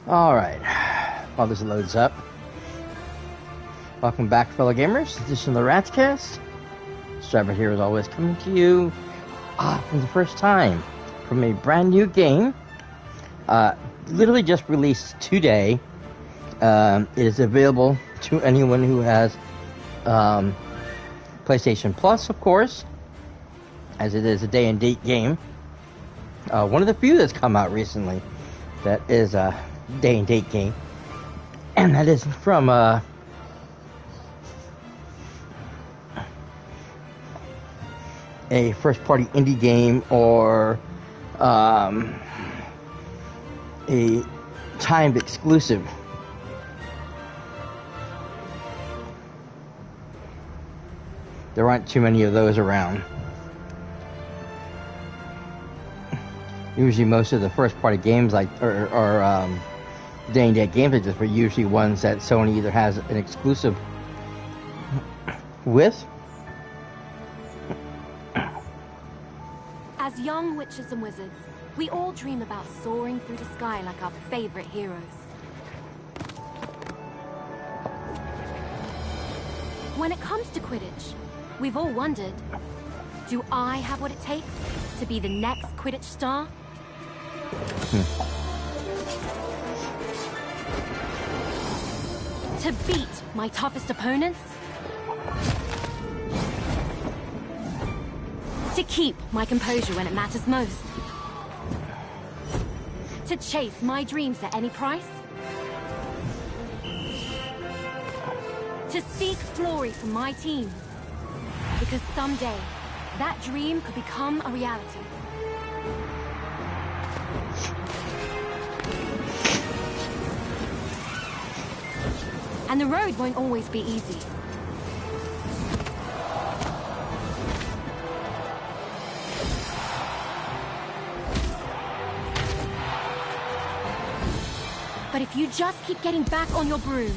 Alright, while this loads up, welcome back, fellow gamers. This is the RatsCast. Striver here, as always, coming to you for the first time from a brand new game. Literally just released today. It is available to anyone who has PlayStation Plus, of course, as it is a day-and-date game. One of the few that's come out recently that is a day-and-date game, and that is from a first-party indie game or a timed exclusive. There aren't too many of those around. Usually most of the first-party games or day-and-date games like this were usually ones that Sony either has an exclusive with. As young witches and wizards, we all dream about soaring through the sky like our favorite heroes. When it comes to Quidditch, we've all wondered, do I have what it takes to be the next Quidditch star? To beat my toughest opponents? To keep my composure when it matters most? To chase my dreams at any price? To seek glory for my team? Because someday, that dream could become a reality. And the road won't always be easy. But if you just keep getting back on your broom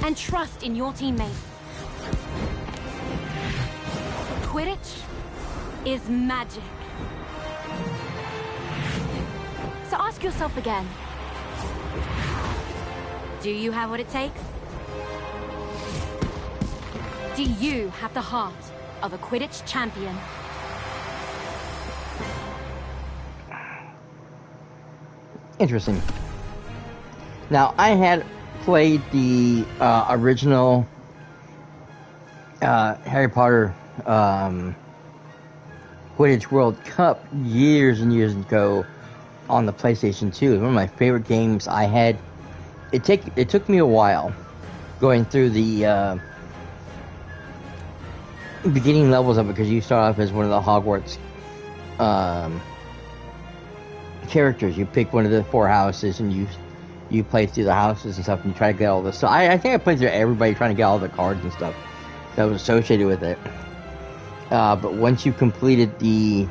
and trust in your teammates, Quidditch is magic. So ask yourself again, do you have what it takes? Do you have the heart of a Quidditch champion? Interesting. Now, I had played the original Harry Potter Quidditch World Cup years and years ago on the PlayStation 2. It was one of my favorite games I had. It took me a while going through the beginning levels of it, because you start off as one of the Hogwarts characters. You pick one of the 4 houses and you play through the houses and stuff, and you try to get all this. So I think I played through everybody trying to get all the cards and stuff that was associated with it. But once you completed the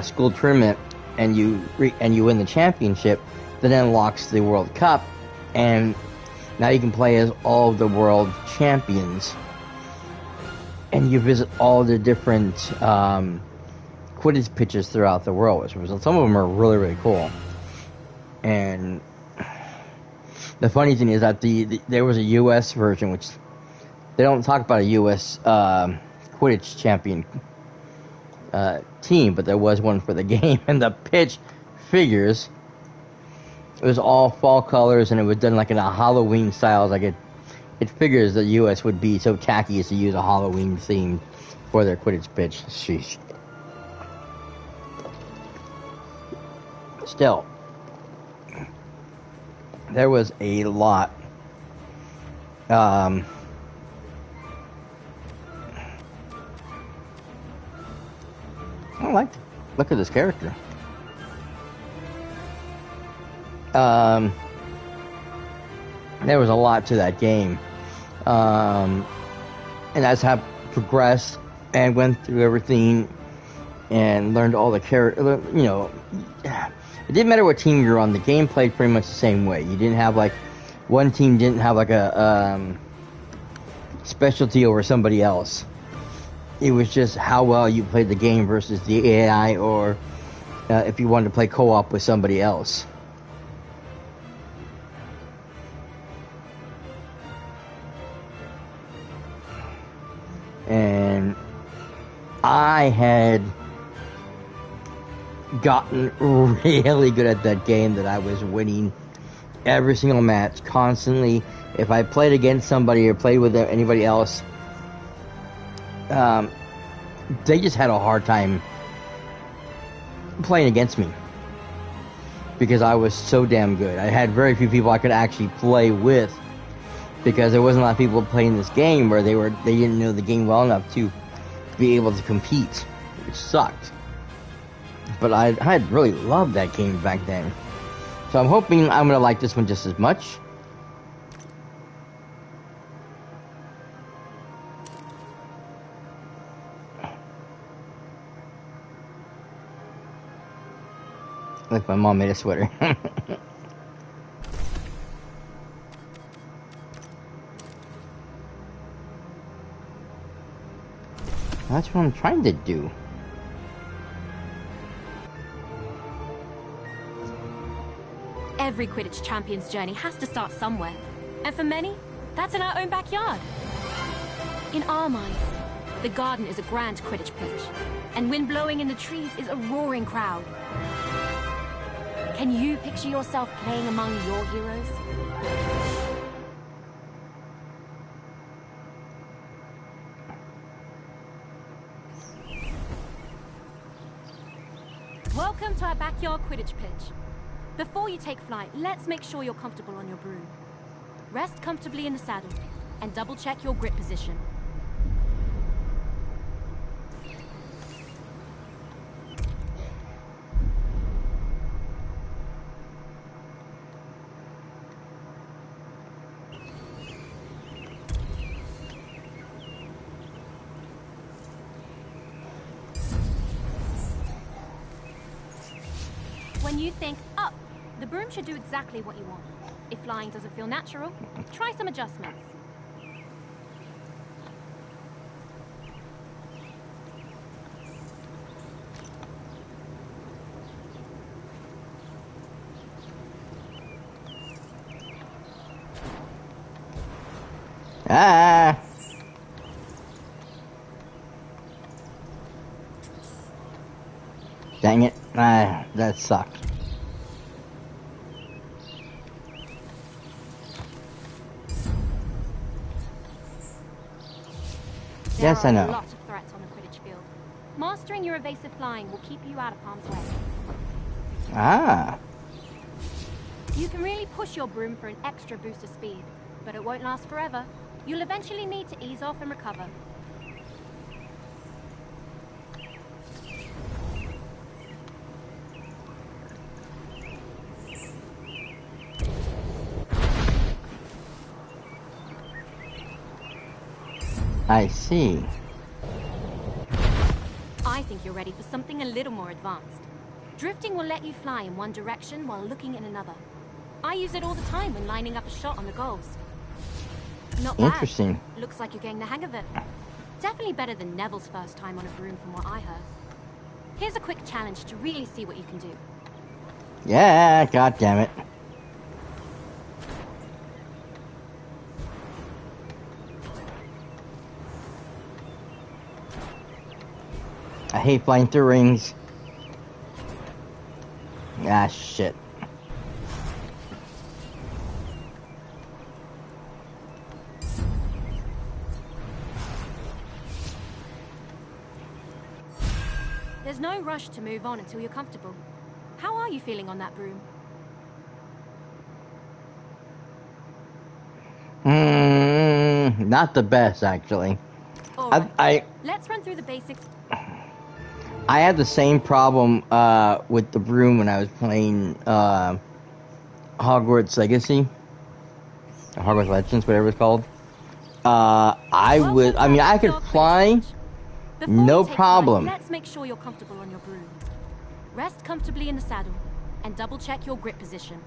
school tournament and you win the championship, then it unlocks the World Cup, and now you can play as all of the world champions, and you visit all the different Quidditch pitches throughout the world. Some of them are really, really cool. And the funny thing is that there was a U.S. version, which they don't talk about a U.S. Quidditch champion team, but there was one for the game, and the pitch figures, it was all fall colors, and it was done like in a Halloween style. Like it figures the U.S. would be so tacky as to use a Halloween theme for their Quidditch pitch. Sheesh. Still, there was a lot. I like the look at this character. There was a lot to that game. And as I progressed and went through everything and learned all the character, you know, it didn't matter what team you're on. The game played pretty much the same way. You didn't have like one team didn't have like a specialty over somebody else. It was just how well you played the game versus the AI, or if you wanted to play co-op with somebody else. And I had gotten really good at that game, that I was winning every single match constantly. If I played against somebody or played with anybody else, they just had a hard time playing against me because I was so damn good. I had very few people I could actually play with because there wasn't a lot of people playing this game where they didn't know the game well enough to be able to compete, which sucked. But I had really loved that game back then. So I'm hoping I'm going to like this one just as much. Like my mom made a sweater. That's what I'm trying to do. Every Quidditch champion's journey has to start somewhere. And for many, that's in our own backyard. In our minds, the garden is a grand Quidditch pitch, and wind blowing in the trees is a roaring crowd. Can you picture yourself playing among your heroes? Welcome to our backyard Quidditch pitch. Before you take flight, let's make sure you're comfortable on your broom. Rest comfortably in the saddle, and double-check your grip position. When you think up, the broom should do exactly what you want. If flying doesn't feel natural, try some adjustments. Ah! Dang it. Ah, that sucked. Yes, I know. There are a lot of threats on the Quidditch field. Mastering your evasive flying will keep you out of harm's way. Ah. You can really push your broom for an extra boost of speed, but it won't last forever. You'll eventually need to ease off and recover. I see. I think you're ready for something a little more advanced. Drifting will let you fly in one direction while looking in another. I use it all the time when lining up a shot on the goals. Not bad. Interesting. Looks like you're getting the hang of it. Definitely better than Neville's first time on a broom from what I heard. Here's a quick challenge to really see what you can do. Yeah, god damn it. I hate flying through rings. Ah, shit. There's no rush to move on until you're comfortable. How are you feeling on that broom? Not the best, actually. All right. Let's run through the basics. I had the same problem with the broom when I was playing Hogwarts Legacy, or Hogwarts Legends, whatever it's called. I could fly, no problem. Let's make sure you're comfortable on your broom. Rest comfortably in the saddle, and double check your grip position.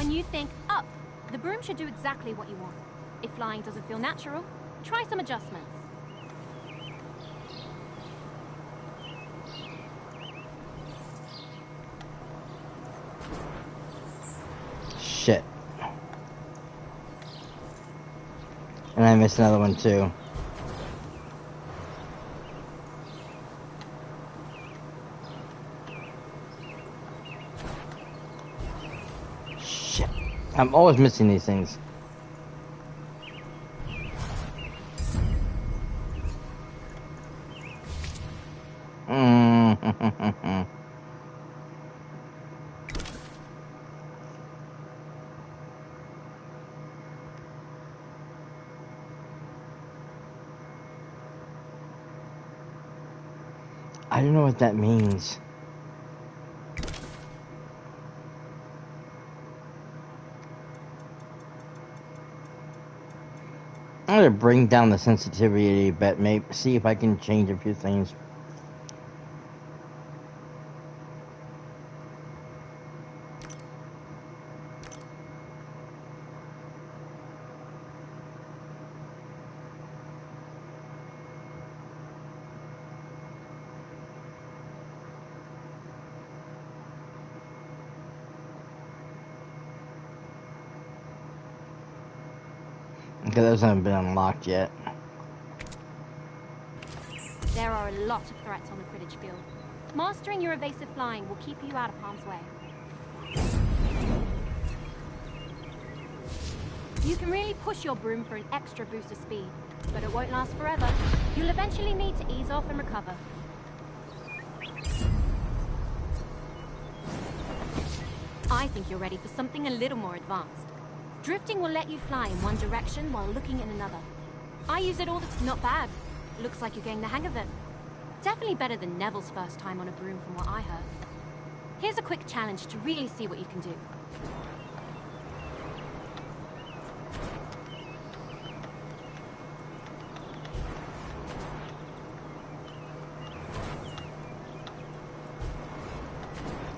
When you think up, the broom should do exactly what you want. If flying doesn't feel natural, try some adjustments. Shit. And I missed another one too. Shit. I'm always missing these things. I don't know what that means. I'm gonna bring down the sensitivity a bit, maybe see if I can change a few things. Okay, those haven't been unlocked yet. There are a lot of threats on the Quidditch field. Mastering your evasive flying will keep you out of harm's way. You can really push your broom for an extra boost of speed, but it won't last forever. You'll eventually need to ease off and recover. I think you're ready for something a little more advanced. Drifting will let you fly in one direction while looking in another. I use it all the time. Not bad. Looks like you're getting the hang of it. Definitely better than Neville's first time on a broom from what I heard. Here's a quick challenge to really see what you can do.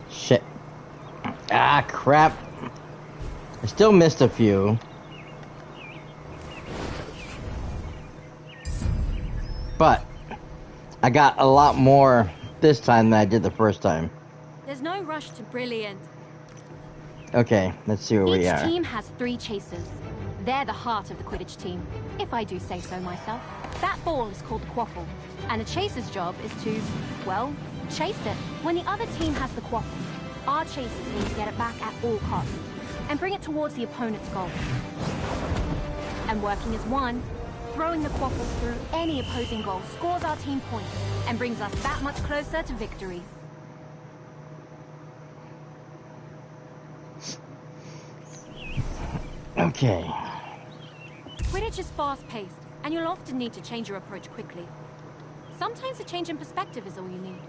Shit. Ah, crap. I still missed a few. But I got a lot more this time than I did the first time. There's no rush to brilliant. Okay, let's see where we are. Each team has 3 chasers. They're the heart of the Quidditch team, if I do say so myself. That ball is called the quaffle, and a chaser's job is to, well, chase it. When the other team has the quaffle, our chasers need to get it back at all costs, and bring it towards the opponent's goal. And working as one, throwing the quaffle through any opposing goal scores our team points, and brings us that much closer to victory. Okay. Quidditch is fast-paced, and you'll often need to change your approach quickly. Sometimes a change in perspective is all you need.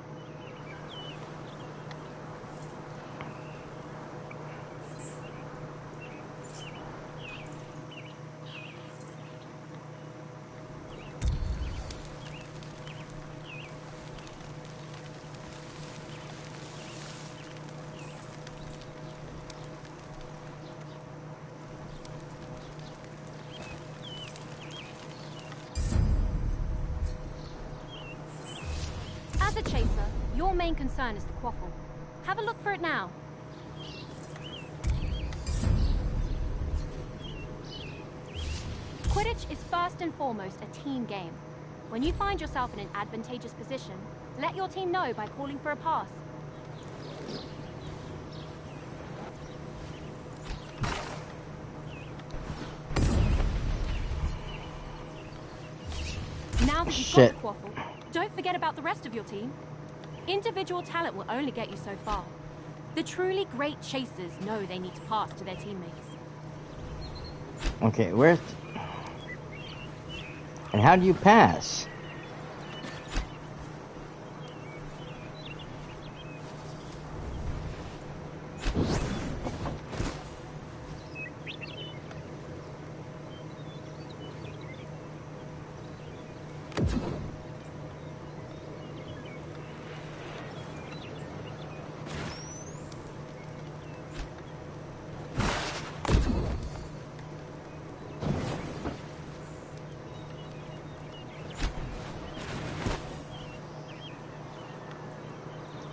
As a chaser, your main concern is the quaffle. Have a look for it now. Quidditch is first and foremost a team game. When you find yourself in an advantageous position, let your team know by calling for a pass. Now that you've got the quaffle, don't forget about the rest of your team. Individual talent will only get you so far. The truly great chasers know they need to pass to their teammates. Okay, where's... And how do you pass?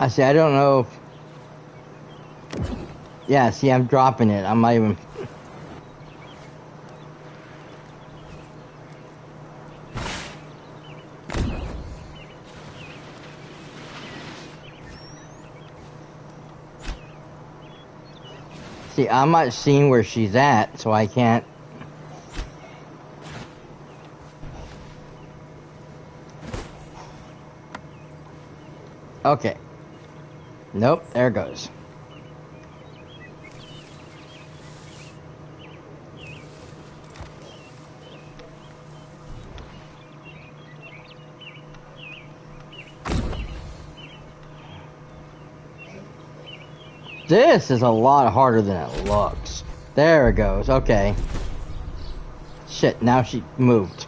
I say, I don't know if... Yeah, see, I'm dropping it. I'm not even... See, I'm not seeing where she's at, so I can't... Okay. Nope, there it goes. This is a lot harder than it looks. There it goes. Okay. Shit, now she moved.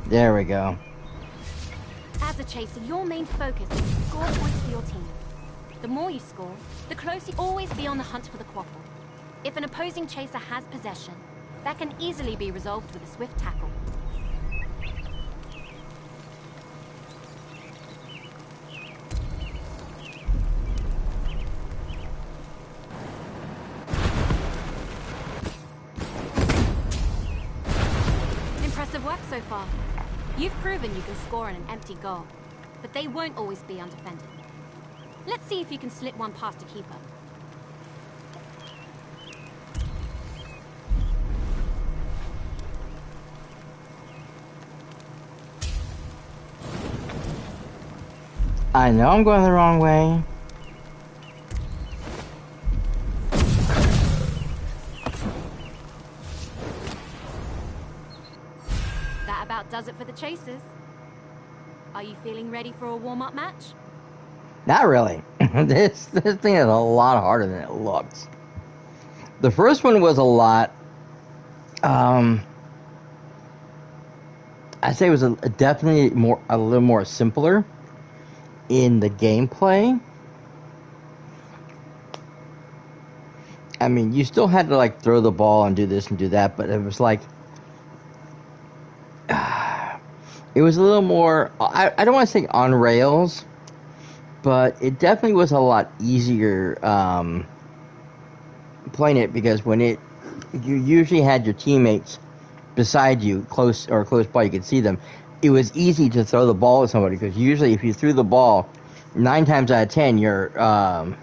There we go. As a chaser, your main focus is to score points for your team. The more you score, the closer you always be on the hunt for the quaffle. If an opposing chaser has possession, that can easily be resolved with a swift tackle. Impressive work so far. You've proven you can score on an empty goal, but they won't always be undefended. Let's see if you can slip one past a keeper. I know I'm going the wrong way. That about does it for the chasers. Are you feeling ready for a warm-up match? Not really. This thing is a lot harder than it looks. The first one was a lot. I'd say it was definitely a little more simpler in the gameplay. I mean, you still had to like throw the ball and do this and do that, but it was like it was a little more. I don't want to say on rails. But it definitely was a lot easier playing it because when you usually had your teammates beside you, close by, you could see them. It was easy to throw the ball at somebody because usually if you threw the ball, 9 times out of 10, your other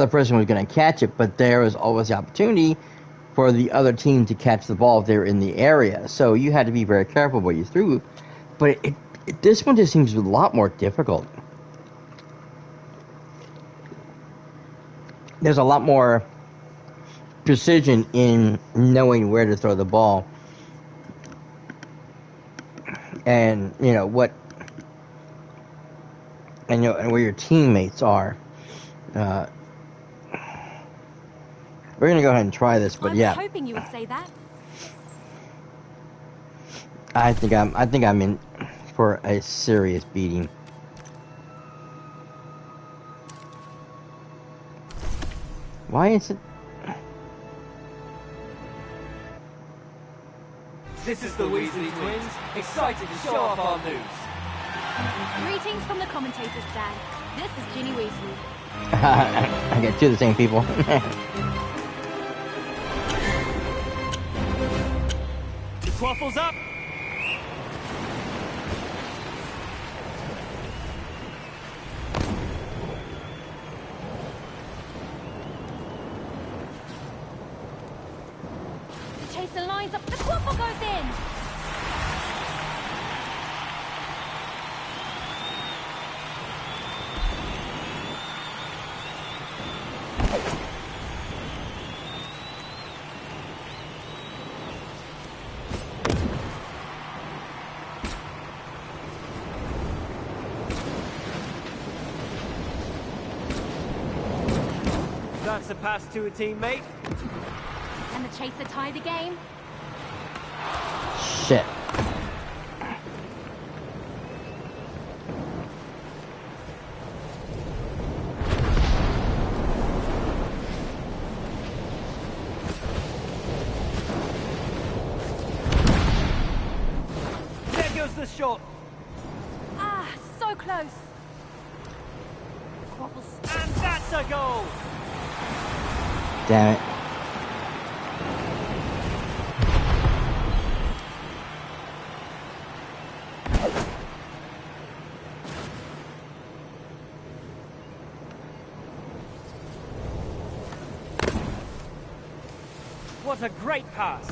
person was going to catch it. But there was always the opportunity for the other team to catch the ball if they were in the area. So you had to be very careful what you threw. But this one just seems a lot more difficult. There's a lot more precision in knowing where to throw the ball. And, what... And, and where your teammates are. We're going to go ahead and try this, but yeah. I was hoping you would say that. I think I'm in for a serious beating. Why is it? This is the Weasley twins, excited to show off our moves. Greetings from the commentator stand. This is Ginny Weasley. I get two of the same people. The quaffle's up. Chaser lines up. The quaffle goes in. That's a pass to a teammate. And the chaser tie the game. Shit. the shot. Ah, so close. Quaffles. And that's a goal. Damn it. What a great pass.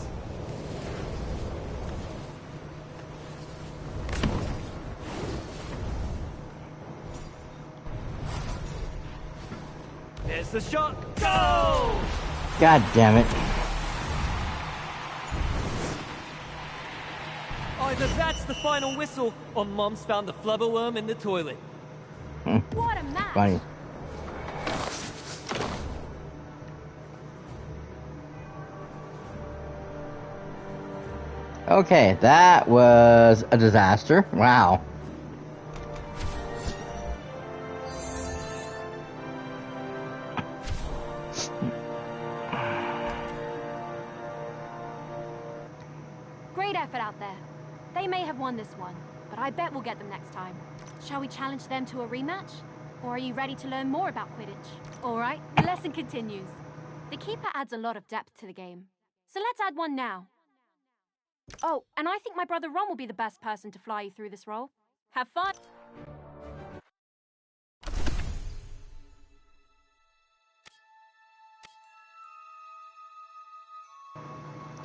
Here's the shot. Goal! God damn it. Either that's the final whistle, or Mom's found the flubberworm in the toilet. What a match. Funny. Okay, that was a disaster. Wow. Great effort out there. They may have won this one, but I bet we'll get them next time. Shall we challenge them to a rematch? Or are you ready to learn more about Quidditch? All right, the lesson continues. The keeper adds a lot of depth to the game. So let's add one now. Oh, and I think my brother Ron will be the best person to fly you through this role. Have fun!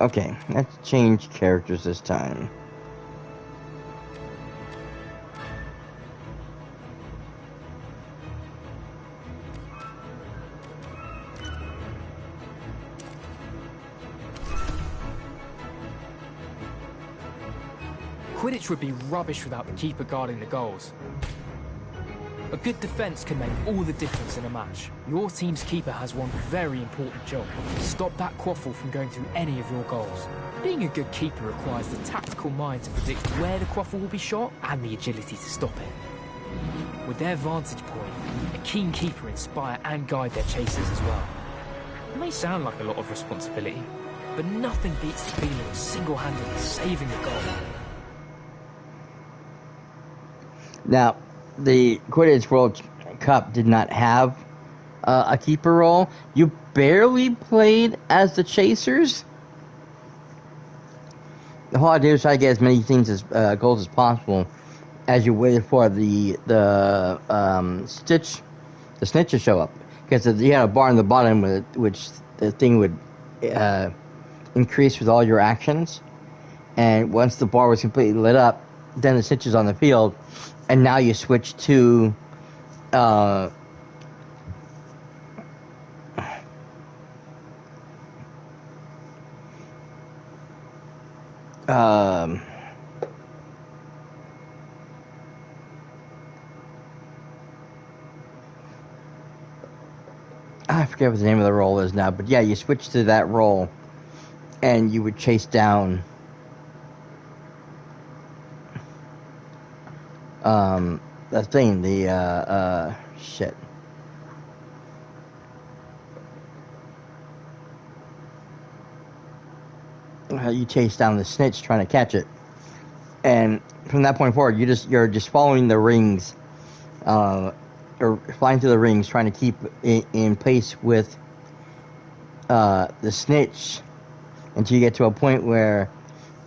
Okay, let's change characters this time. Quidditch would be rubbish without the keeper guarding the goals. A good defence can make all the difference in a match. Your team's keeper has one very important job: stop that quaffle from going through any of your goals. Being a good keeper requires the tactical mind to predict where the quaffle will be shot and the agility to stop it. With their vantage point, a keen keeper inspire and guide their chasers as well. It may sound like a lot of responsibility, but nothing beats the feeling of single-handedly saving a goal. Now, the Quidditch World Cup did not have a keeper role. You barely played as the chasers. The whole idea was try to get as many things as goals as possible as you waited for the snitch to show up, because you had a bar on the bottom with which the thing would increase with all your actions, and once the bar was completely lit up, then the snitch is on the field, and now you switch to I forget what the name of the role is now, but yeah, you switch to that role, and you would chase down the thing, shit. You chase down the snitch trying to catch it, and from that point forward, you're just following the rings, or flying through the rings, trying to keep in pace with the snitch until you get to a point where,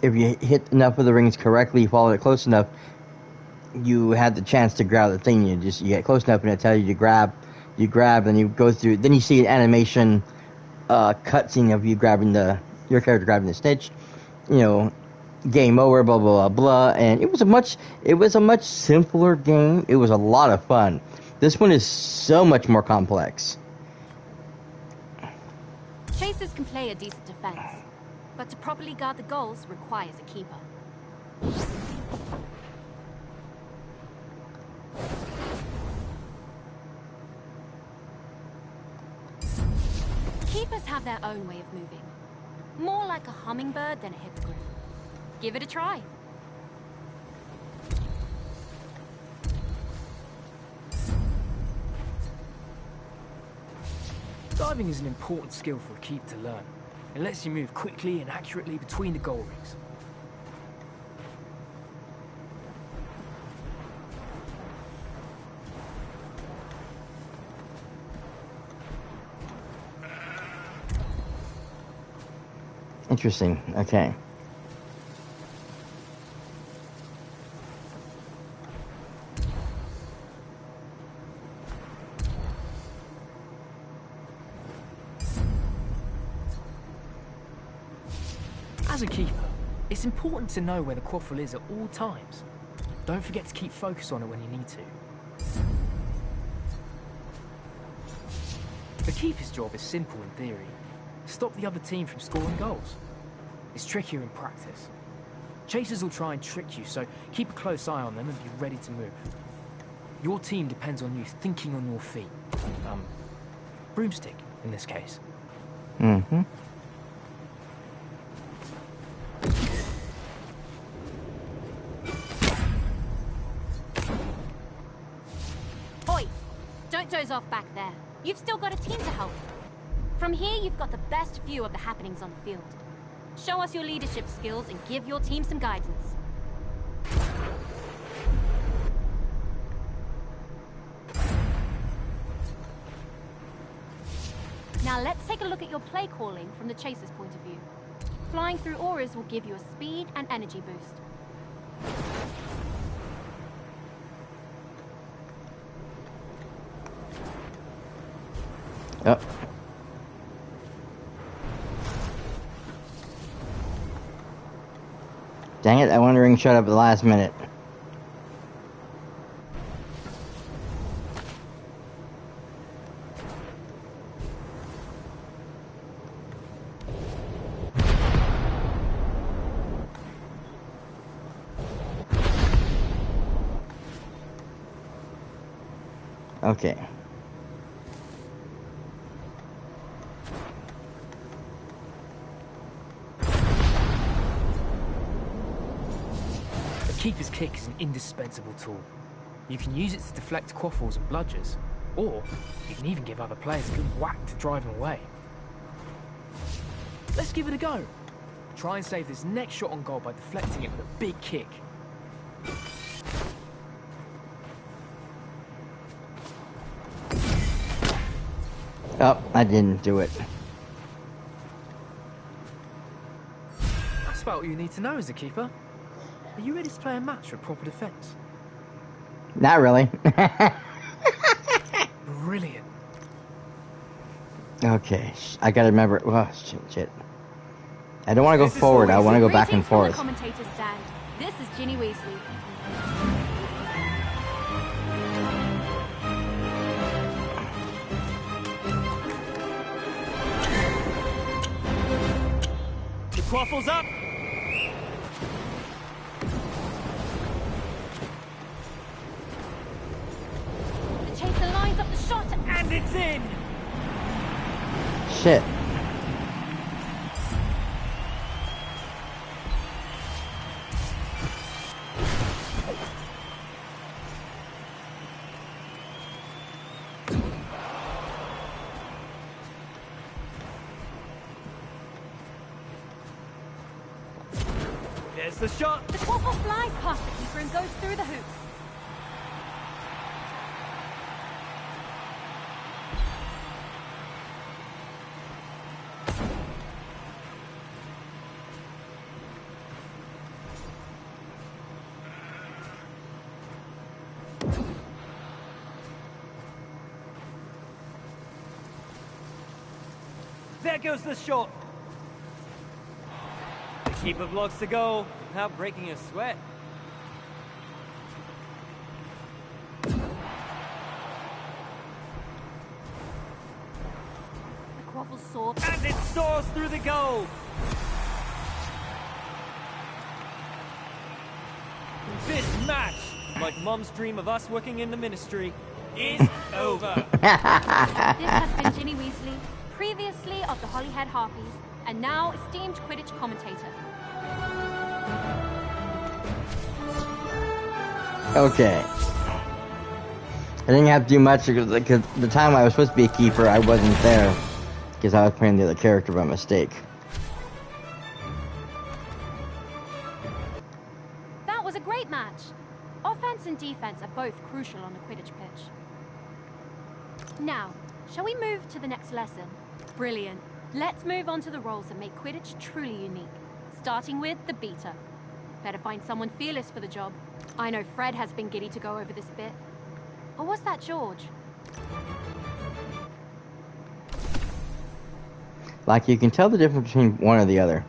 if you hit enough of the rings correctly, follow it close enough, you had the chance to grab the thing. You get close enough, and it tells you to grab. You grab, and you go through. Then you see an animation cutscene of you grabbing your character grabbing the snitch. You know, game over. Blah blah blah blah. And it was a much simpler game. It was a lot of fun. This one is so much more complex. Chasers can play a decent defense, but to properly guard the goals requires a keeper. Keepers have their own way of moving. More like a hummingbird than a hippogriff. Give it a try. Diving is an important skill for a keeper to learn. It lets you move quickly and accurately between the goal rings. Interesting. Okay. As a keeper, it's important to know where the quaffle is at all times. Don't forget to keep focus on it when you need to. The keeper's job is simple in theory. Stop the other team from scoring goals. It's trickier in practice. Chasers will try and trick you, so keep a close eye on them and be ready to move. Your team depends on you thinking on your feet. Broomstick, in this case. Mm-hmm. Oi! Don't doze off back there. You've still got a team to help. From here, you've got the best view of the happenings on the field. Show us your leadership skills and give your team some guidance. Now let's take a look at your play calling from the chaser's point of view. Flying through auras will give you a speed and energy boost. Yep. Dang it, that one ring showed up at the last minute. Okay. Keeper's kick is an indispensable tool. You can use it to deflect quaffles and bludgers, or you can even give other players a good whack to drive them away. Let's give it a go. Try and save this next shot on goal by deflecting it with a big kick. Oh, I didn't do it. That's about all you need to know as a keeper. Are you ready to play a match with proper defense? Not really. Brilliant. Okay, I gotta remember. Oh, shit. I don't want to go forward. I want to go back and forth. Commentator's stand. This is Ginny Weasley. The quaffle's up. The chaser lines up the shot And it's in. Shit. There's the shot. The quaffle flies past the keeper and goes through the hoops. There goes the shot. The keeper blocks the goal without breaking a sweat. The quaffle soars. And it soars through the goal. This match, like Mom's dream of us working in the ministry, is over. This has been Ginny Weasley, previously of the Holyhead Harpies, and now esteemed Quidditch commentator. Okay. I didn't have to do much because the time I was supposed to be a keeper, I wasn't there because I was playing the other character by mistake. That was a great match. Offense and defense are both crucial on the Quidditch pitch. Now, shall we move to the next lesson? Brilliant. Let's move on to the roles that make Quidditch truly unique. Starting with the beater. Better find someone fearless for the job. I know Fred has been giddy to go over this bit. Or was that George? Like, you can tell the difference between one or the other.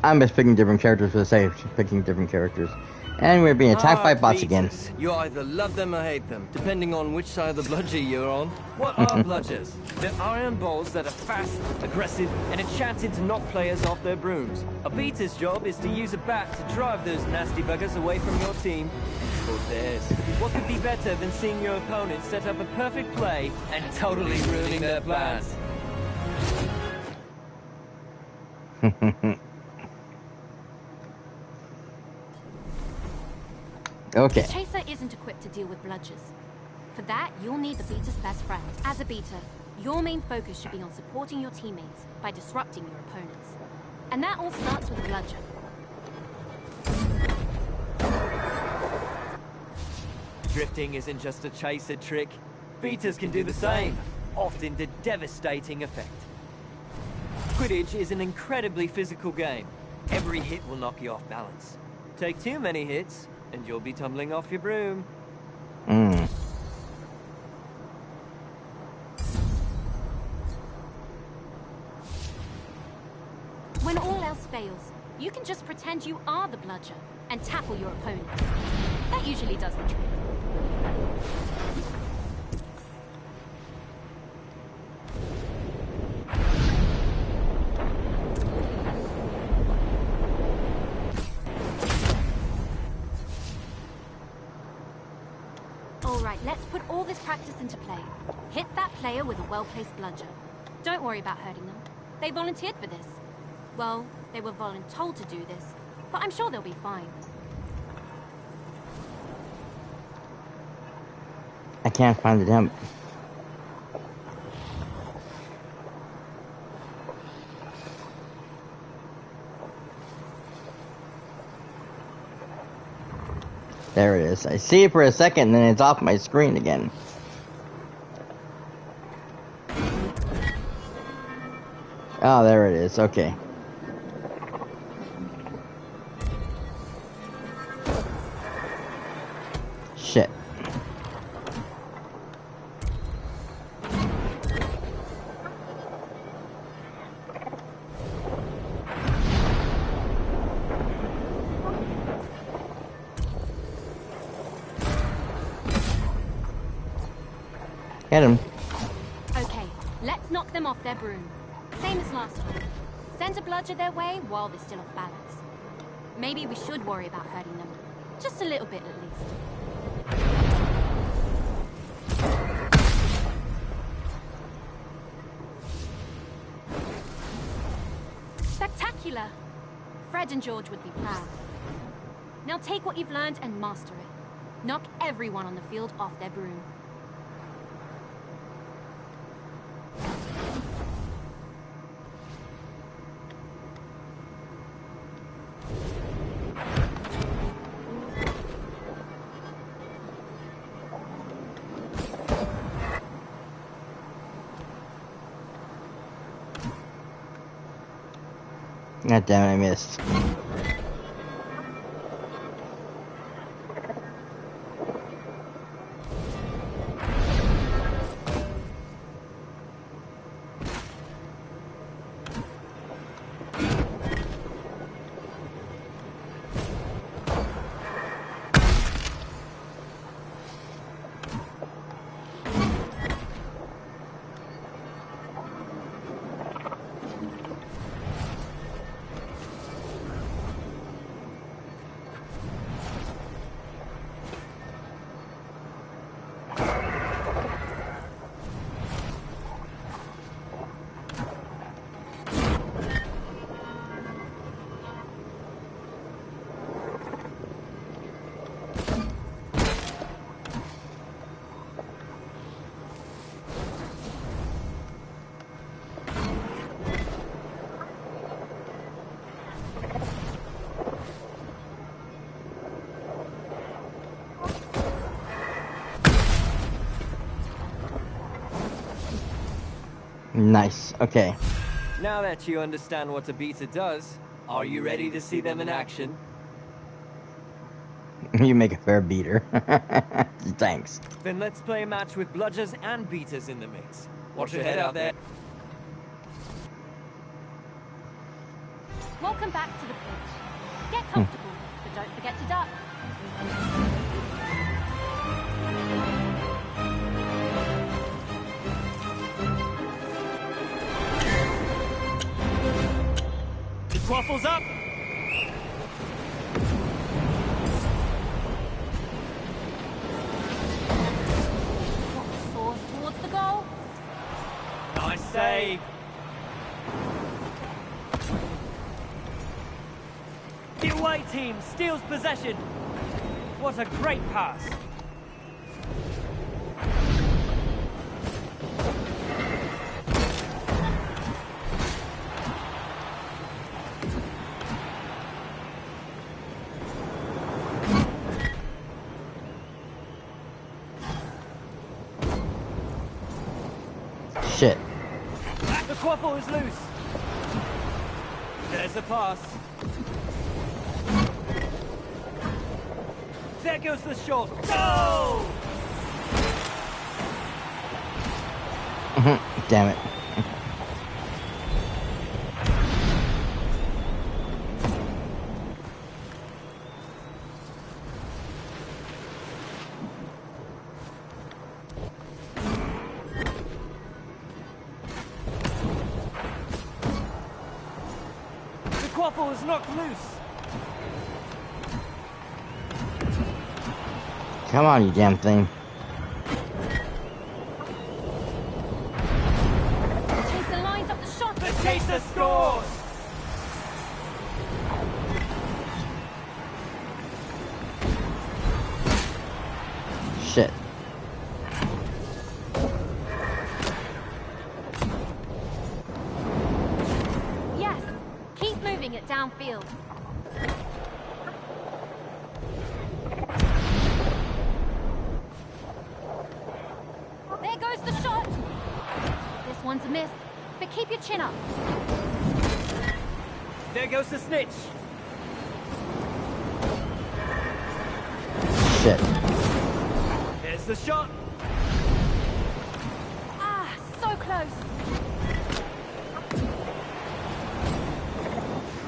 I'm just picking different characters for the sake of picking different characters. And we're being attacked by bots again. You either love them or hate them, depending on which side of the bludger you're on. What are bludgers? They're iron balls that are fast, aggressive, and enchanted to knock players off their brooms. A beater's job is to use a bat to drive those nasty buggers away from your team. Or theirs. What could be better than seeing your opponent set up a perfect play and totally ruining their plans? Okay. The Chaser isn't equipped to deal with bludgers. For that, you'll need the beater's best friend. As a beater, your main focus should be on supporting your teammates by disrupting your opponents. And that all starts with a bludger. Drifting isn't just a chaser trick. Beaters can do the same, often to devastating effect. Quidditch is an incredibly physical game. Every hit will knock you off balance. Take too many hits, and you'll be tumbling off your broom. When all else fails, you can just pretend you are the bludger and tackle your opponents. That usually does the trick. Alright, let's put all this practice into play. Hit that player with a well-placed bludger. Don't worry about hurting them. They volunteered for this. Well, they were voluntold to do this, but I'm sure they'll be fine. I can't find the dump. There it is. I see it for a second, and then it's off my screen again. Oh, there it is. Okay. Shit. Get him. Okay, let's knock them off their broom. Same as last time. Send a bludger their way while they're still off balance. Maybe we should worry about hurting them. Just a little bit at least. Spectacular! Fred and George would be proud. Now take what you've learned and master it. Knock everyone on the field off their broom. God damn it, I missed. Nice. Okay. Now that you understand what a beater does, are you ready to see them in action? You make a fair beater. Thanks. Then let's play a match with bludgers and beaters in the mix. Watch your head out there. Welcome back to the pitch. Get comfortable, but don't forget to duck. The quaffle's up. Soars towards the goal. Nice save. The away team steals possession. What a great pass. Shit. The quaffle is loose. There's the pass. There goes the shot. Goal! Damn it. The quaffle is knocked loose. Come on, you damn thing. Chaser lines up the shot. The chaser scores! Shit. Yes, keep moving it downfield. There goes the shot. This one's a miss, but keep your chin up. There goes the snitch. Shit. There's the shot. Ah, so close.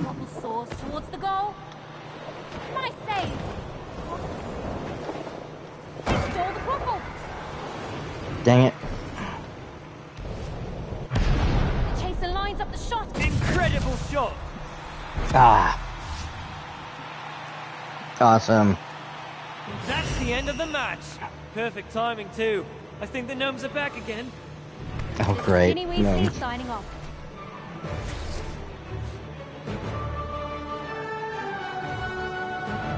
Waffle soars towards the goal. Nice save. They stole the waffle. Dang it. The chaser lines up the shot. Incredible shot. Ah. Awesome. That's the end of the match. Perfect timing too. I think the gnomes are back again. Oh, great. Ginny Weasley No. signing off.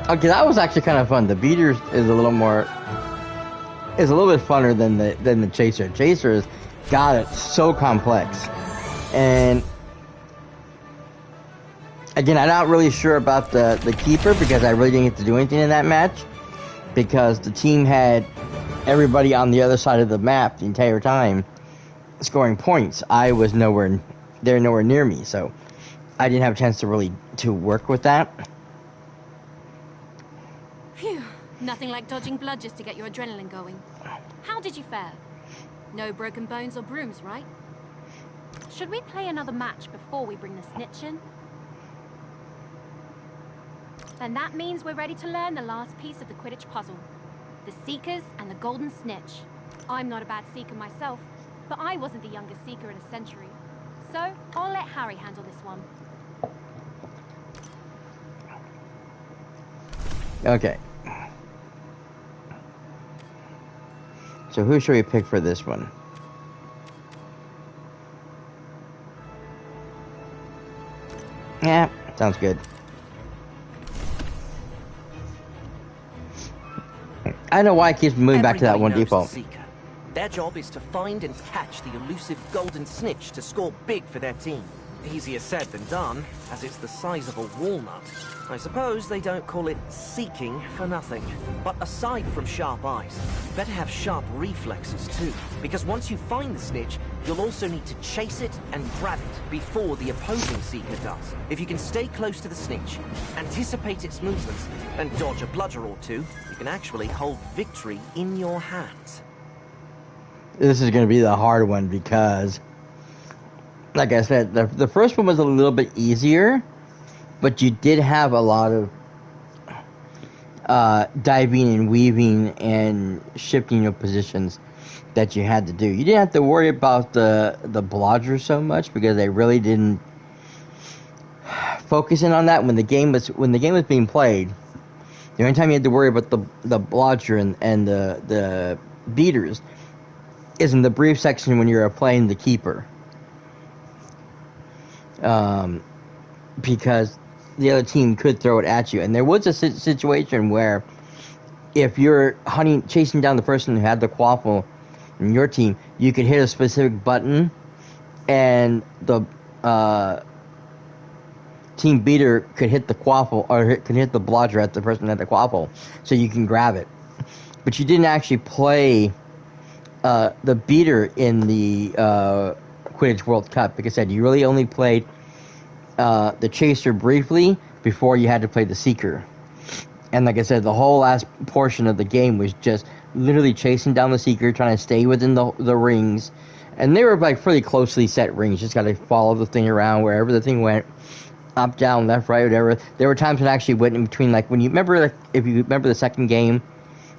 Okay, that was actually kind of fun. The beaters is a little bit funner than the chaser. Chaser is, God, it's so complex. And again, I'm not really sure about the keeper because I really didn't get to do anything in that match because the team had everybody on the other side of the map the entire time scoring points. I was nowhere near me, so I didn't have a chance to work with that. Phew, nothing like dodging bludgers to get your adrenaline going. How did you fare? No broken bones or brooms, right? Should we play another match before we bring the snitch in? Then that means we're ready to learn the last piece of the Quidditch puzzle. The Seekers and the Golden Snitch. I'm not a bad Seeker myself, but I wasn't the youngest Seeker in a century. So, I'll let Harry handle this one. Okay. So who should we pick for this one? Yeah, sounds good. I don't know why it keeps moving back to that one Everybody knows default. the Seeker. Their job is to find and catch the elusive golden snitch to score big for their team. Easier said than done, as it's the size of a walnut. I suppose they don't call it seeking for nothing. But aside from sharp eyes, you better have sharp reflexes too. Because once you find the snitch, You'll also need to chase it and grab it before the opposing Seeker does. If you can stay close to the snitch, anticipate its movements, and dodge a bludger or two, you can actually hold victory in your hands. This is going to be the hard one because, like I said, the first one was a little bit easier, but you did have a lot of diving and weaving and shifting your positions that you had to do. You didn't have to worry about the blodger so much because they really didn't focus in on that when the game was being played. The only time you had to worry about the blodger and the beaters is in the brief section when you're playing the keeper. Because the other team could throw it at you. And there was a situation where if you're chasing down the person who had the quaffle in your team, you could hit a specific button and the team beater could hit the quaffle or could hit the blodger at the person who had the quaffle, so you can grab it. But you didn't actually play the beater in the Quidditch World Cup because I said you really only played the chaser briefly before you had to play the seeker. And like I said, the whole last portion of the game was just literally chasing down the seeker, trying to stay within the rings. And they were like pretty closely set rings. Just got to follow the thing around wherever the thing went, up, down, left, right, whatever. There were times when I actually went in between, like when you remember, like, if you remember the second game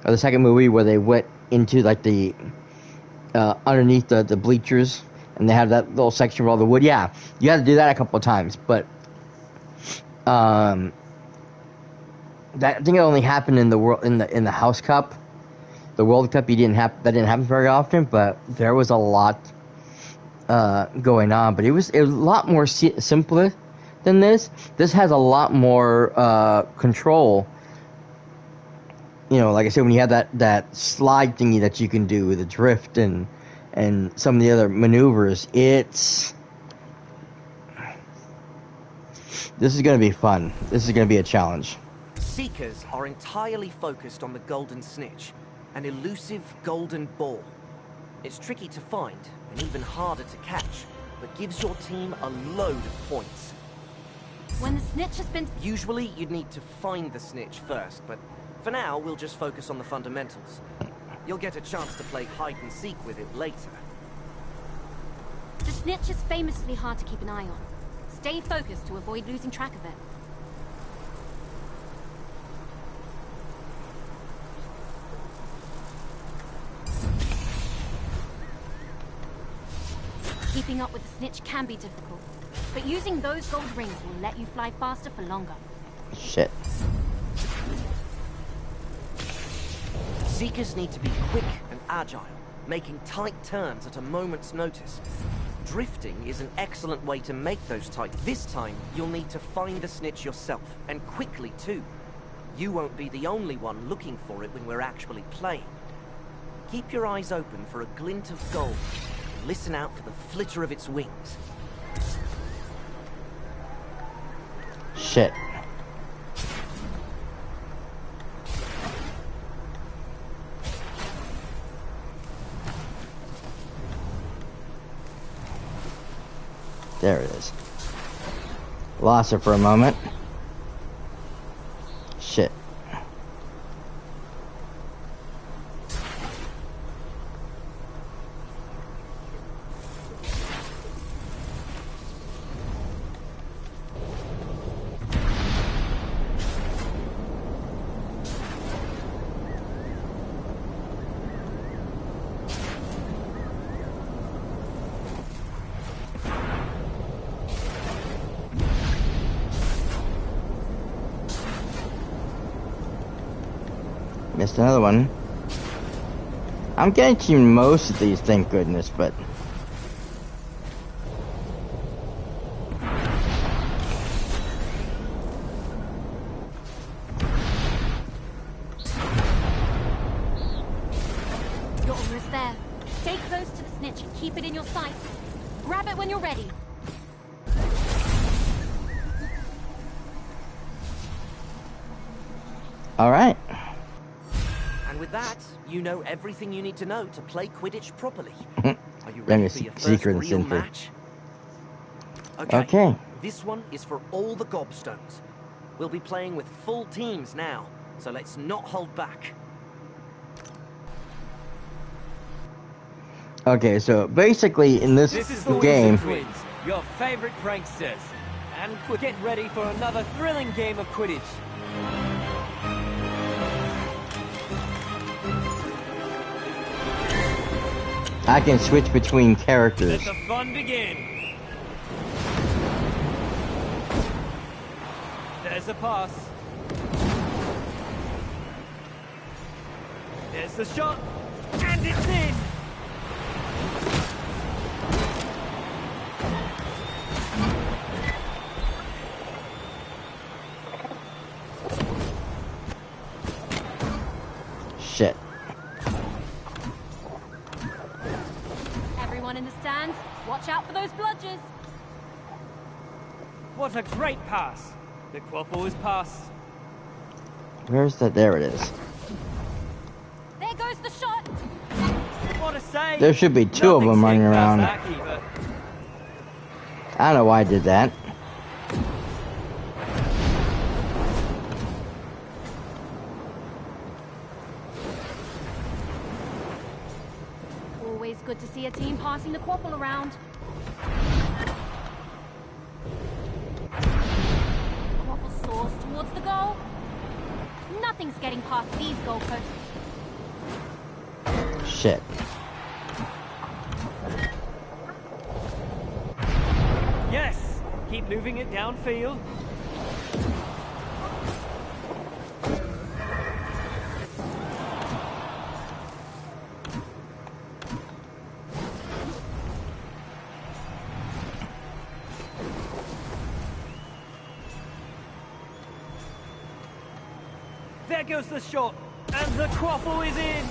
or the second movie where they went into like the underneath the bleachers and they had that little section with all the wood. Yeah, you had to do that a couple of times, but that I think it only happened in the House Cup. The World Cup, that didn't happen very often, but there was a lot going on. But it was a lot more simpler than this. This has a lot more control. You know, like I said, when you have that slide thingy that you can do with the drift and some of the other maneuvers, this is going to be fun. This is going to be a challenge. Seekers are entirely focused on the golden snitch, an elusive golden ball. It's tricky to find and even harder to catch, but gives your team a load of points. When the snitch has been... Usually you'd need to find the snitch first, but for now we'll just focus on the fundamentals. You'll get a chance to play hide and seek with it later. The snitch is famously hard to keep an eye on. Stay focused to avoid losing track of it. Keeping up with the snitch can be difficult, but using those gold rings will let you fly faster for longer. Shit. Seekers need to be quick and agile, making tight turns at a moment's notice. Drifting is an excellent way to make those tight. This time, you'll need to find the snitch yourself, and quickly too. You won't be the only one looking for it when we're actually playing. Keep your eyes open for a glint of gold. Listen out for the flitter of its wings. Shit. There it is. Lost it for a moment. Shit. Missed another one. I'm getting to most of these, thank goodness, but... You're almost there. Stay close to the snitch and keep it in your sights. Grab it when you're ready. Alright. And with that, you know everything you need to know to play Quidditch properly. Are you Then ready it's for your first secret and real sinful. match? Okay. This one is for all the gobstones. We'll be playing with full teams now, so let's not hold back. Okay, so basically in this This is the game, Wizard Twins, your favorite pranksters. And get ready for another thrilling game of Quidditch. I can switch between characters. Let the fun begin. There's a pass. There's the shot. And it's in. Shit. Everyone in the stands, watch out for those bludgers. What a great pass. The quaffle is passed. Where's that? There it is. There goes the shot. What a save. There should be two of them running around. That, keeper. I don't know why I did that. Always good to see a team passing the quaffle around. Quaffle soars towards the goal. Nothing's getting past these goalposts. Shit. Yes. Keep moving it downfield. There goes the shot, and the quaffle is in.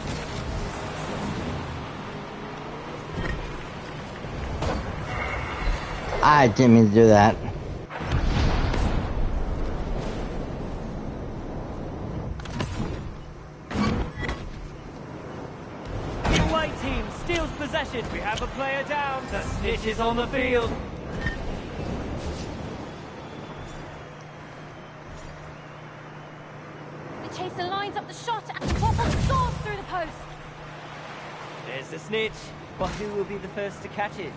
I didn't mean to do that. The away team steals possession. We have a player down. The snitch is on the field. The chaser lines up the shot and the quaffle soars through the post. There's the snitch. But who will be the first to catch it?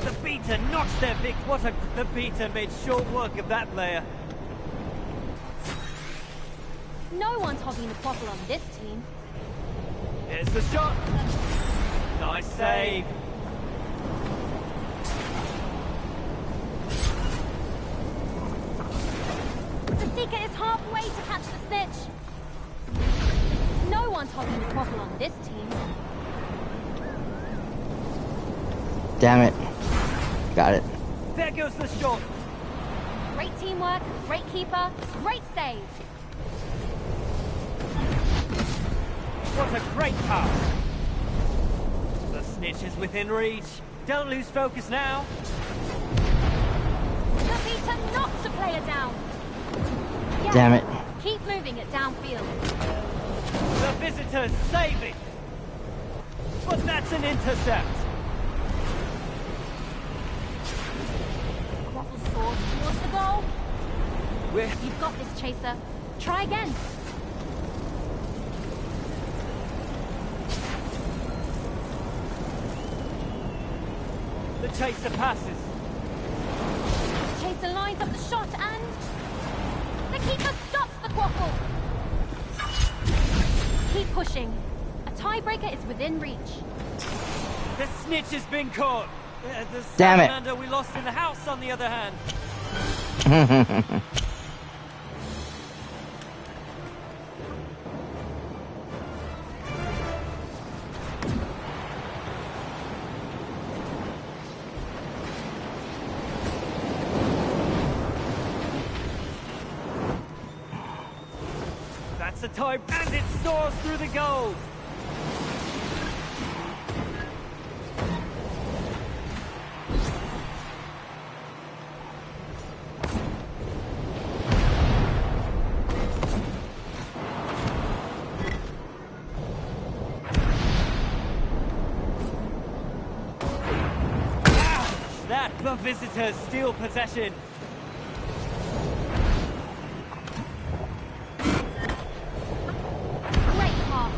The beater knocks their victim. The beater made short work of that player. No one's hogging the quaffle on this team. There's the shot. Nice save. The seeker is halfway to catch the snitch. No one's hogging the quaffle on this team. Damn it. Got it. There goes the shot. Great teamwork, great keeper, great save. What a great pass. The snitch is within reach. Don't lose focus now. The beater knocks a player down. Yes, Damn it. keep moving it downfield. The visitors save it. But that's an intercept. Quaffle soars towards the goal. We're You've got this, Chaser. Try again. the chaser passes. Chaser lines up the shot and... the keeper stops the quaffle! Keep pushing. A tiebreaker is within reach. The snitch has been caught. The Damn it. salamander we lost in the house, on the other hand. That's the time, and it soars through the goal. that? The visitors steal possession. Great pass.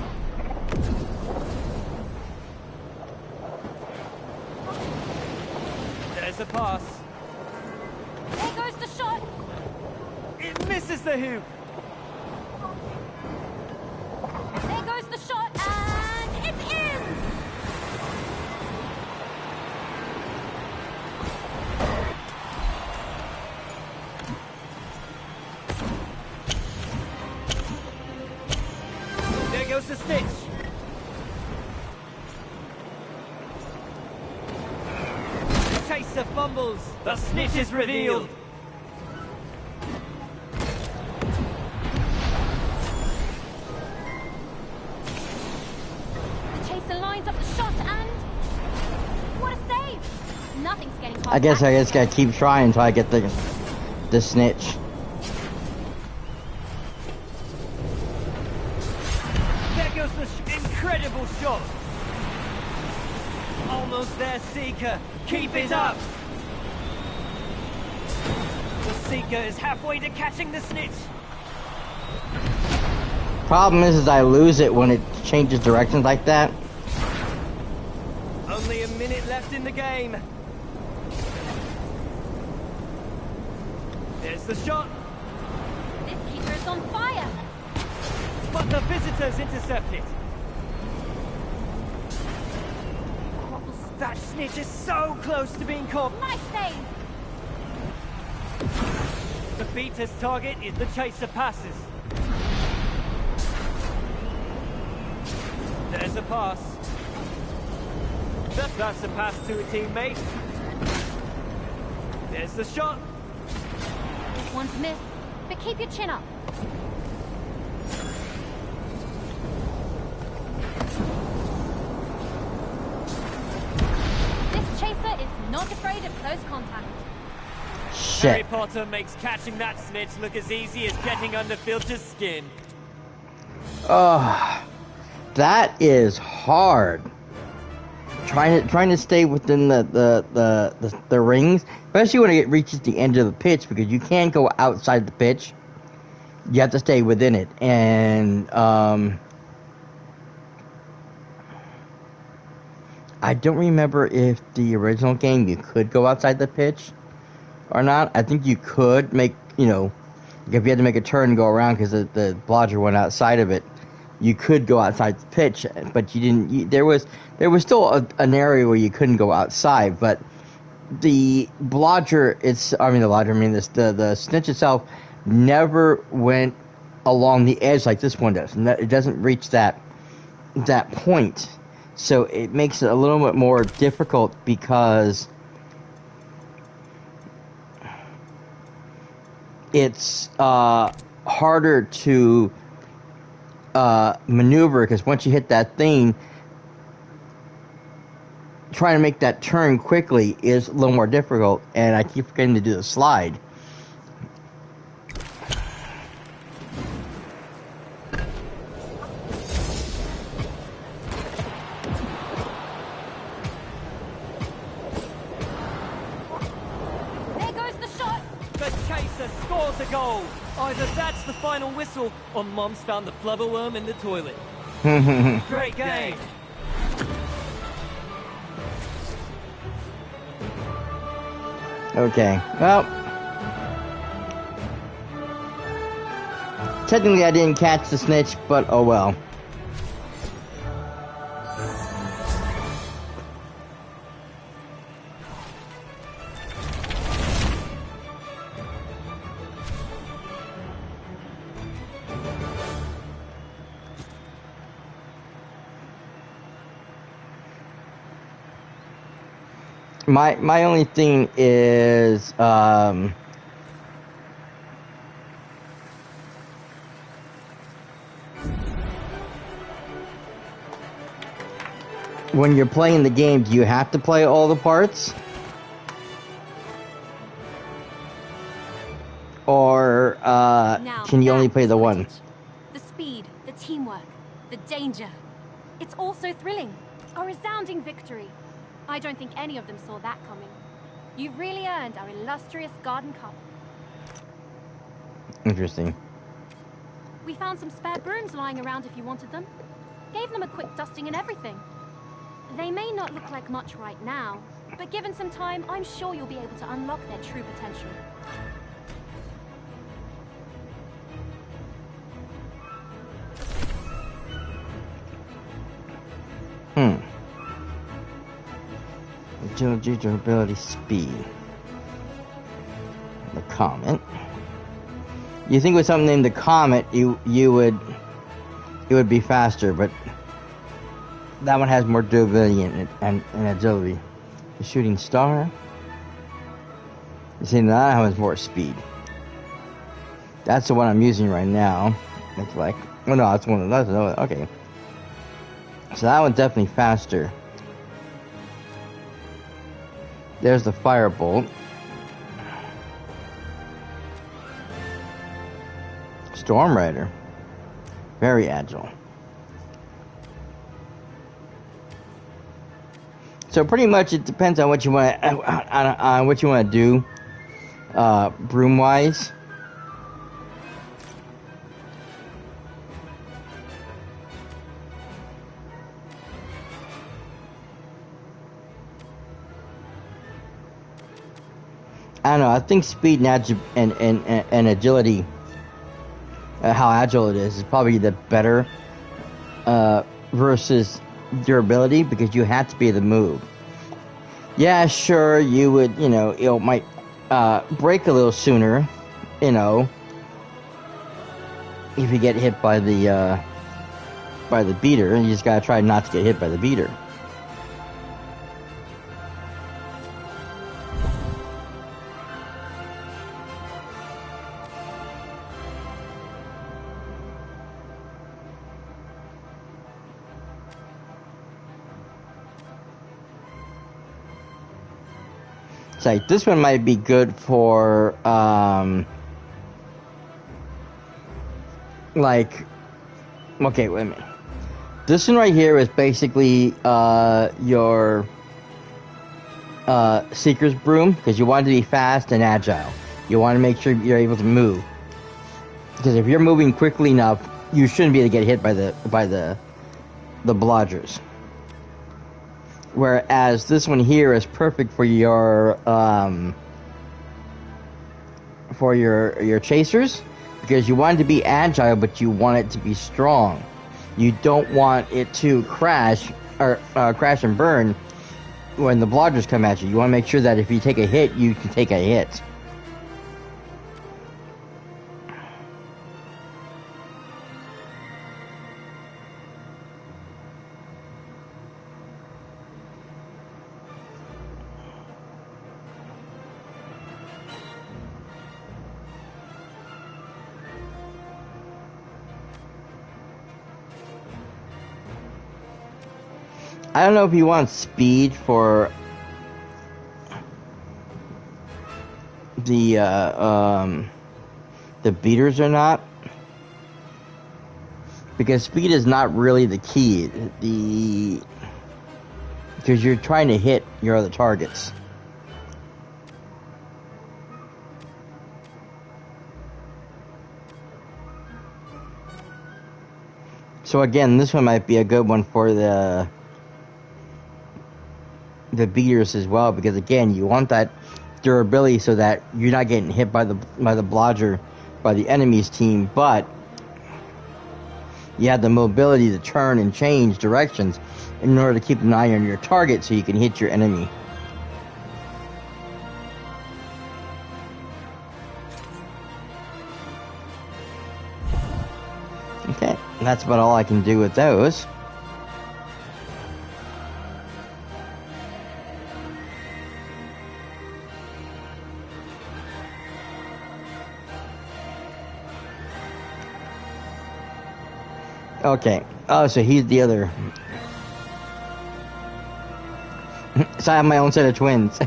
There's a pass. There goes the shot. It misses the hoop. There goes the shot, and it's in. There goes the snitch. The chaser fumbles. The snitch is revealed. The chaser lines up the shot, and what a save! Nothing's getting past I guess that. I just gotta keep trying until I get the snitch. There goes the incredible shot. Almost there, Seeker. Keep it up. The Seeker is halfway to catching the snitch. Problem is I lose it when it changes directions like that. Only a minute left in the game. There's the shot, This keeper is on fire. but the visitors intercept it. That snitch is so close to being caught. Nice save. The beater's target is the chaser passes. There's a pass. That's a pass to a teammate. There's the shot. This one's missed, but keep your chin up. This chaser is not afraid of close contact. Harry Shit. Potter makes catching that snitch look as easy as getting under Filch's skin. Oh, that is hard. Trying to stay within the rings, especially when it reaches the end of the pitch, because you can't go outside the pitch. You have to stay within it, and I don't remember if the original game you could go outside the pitch or not. I think you could make, if you had to make a turn and go around because the blodger went outside of it, you could go outside the pitch, but you didn't. There was still an area where you couldn't go outside, but the blodger, the snitch itself never went along the edge like this one does. It doesn't reach that point, so it makes it a little bit more difficult because it's harder to maneuver, because once you hit that thing, trying to make that turn quickly is a little more difficult, and I keep forgetting to do the slide. There goes the shot. The chaser scores a goal. Either that's the final whistle, or Mom's found the flubberworm in the toilet. Great game. Okay, well, technically I didn't catch the snitch, but oh well. My only thing is when you're playing the game, do you have to play all the parts? Or Now, can you only play the that's one? Quidditch. The speed, the teamwork, the danger. It's all so thrilling. A resounding victory. I don't think any of them saw that coming. You've really earned our illustrious Garden Cup. Interesting. We found some spare brooms lying around if you wanted them. Gave them a quick dusting and everything. They may not look like much right now, but given some time, I'm sure you'll be able to unlock their true potential. Agility, durability, speed. The Comet. You think with something named the Comet, it would be faster, but that one has more durability and agility. The Shooting Star. You see, that one has more speed. That's the one I'm using right now. It's like, well, no, that's one of those. Okay. So that one's definitely faster. There's the Firebolt. Storm Rider. Very agile. So pretty much it depends on what you want to do, broom wise. I don't know. I think speed and agility, how agile it is probably the better versus durability, because you have to be able to move. Yeah, sure, you would, it might break a little sooner, if you get hit by the beater, and you just gotta try not to get hit by the beater. Like this one might be good for okay, wait a minute. This one right here is basically your Seeker's Broom, because you want it to be fast and agile. You want to make sure you're able to move, because if you're moving quickly enough, you shouldn't be able to get hit by the blodgers. Whereas this one here is perfect for your chasers, because you want it to be agile, but you want it to be strong. You don't want it to crash and burn when the blodgers come at you. You want to make sure that if you take a hit, you can take a hit. I don't know if you want speed for the beaters or not, because speed is not really the key. Because you're trying to hit your other targets. So again, this one might be a good one for the beaters as well, because again, you want that durability so that you're not getting hit by the blodger by the enemy's team, but you have the mobility to turn and change directions in order to keep an eye on your target so you can hit your enemy. Okay, that's about all I can do with those. Okay. Oh, so he's the other. So I have my own set of twins.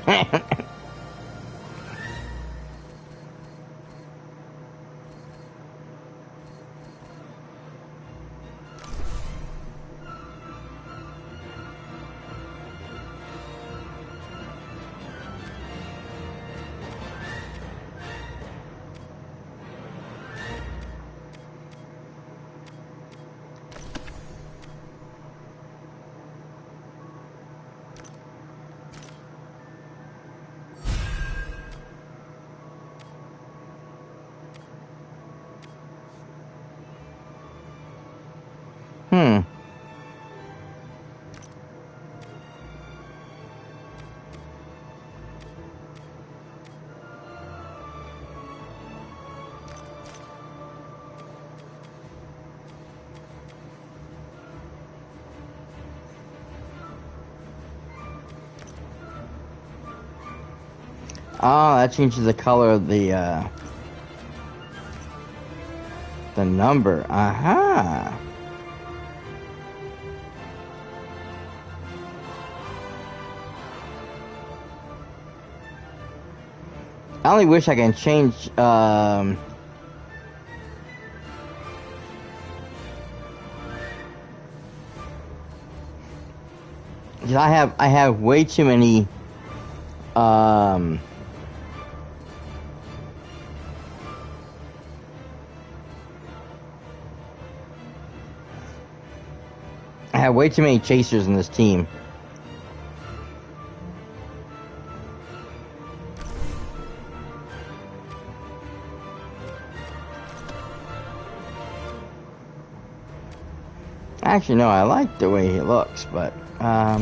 Oh, that changes the color of the number. Aha. I only wish I can change, I have way too many, I have way too many chasers in this team. Actually, no, I like the way he looks, but, like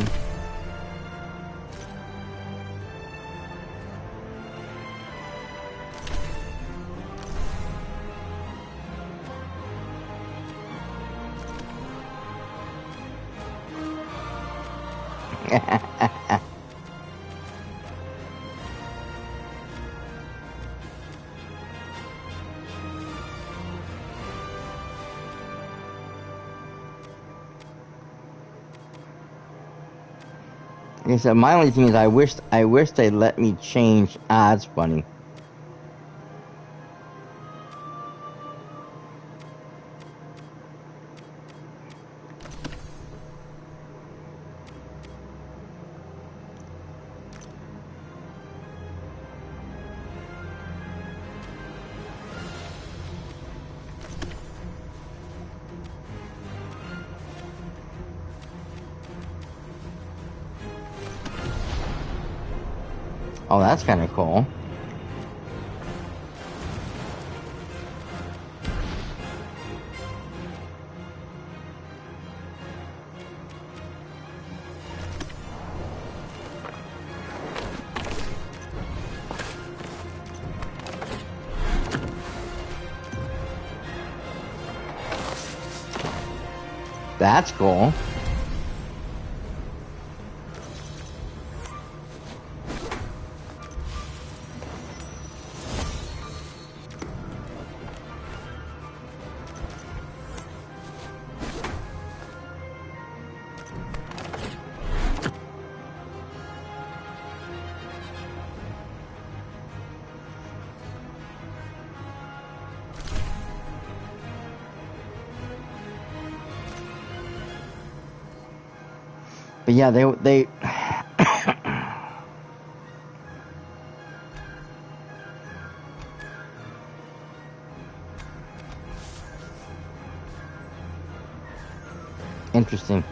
I said, my only thing is I wish they let me change odds funny. Oh, that's kind of cool. That's cool. But yeah, they interesting.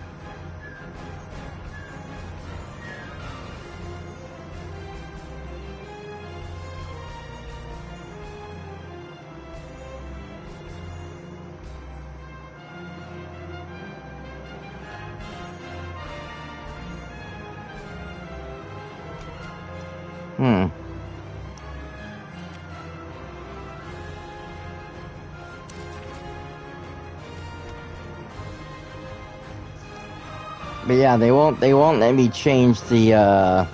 But yeah, they won't let me change the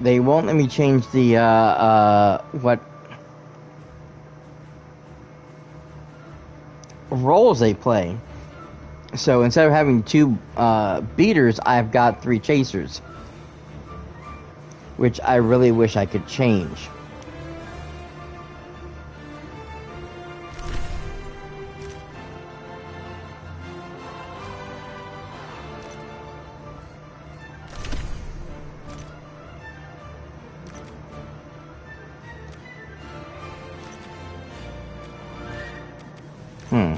they won't let me change the what roles they play. So instead of having 2 beaters, I've got 3 chasers, which I really wish I could change. Hmm.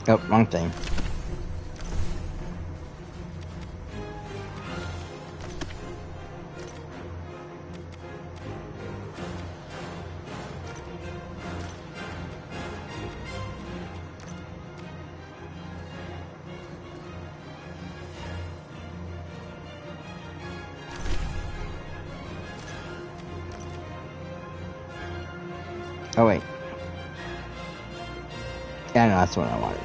Oh, wrong thing. Oh, wait. Yeah, no, that's what I wanted.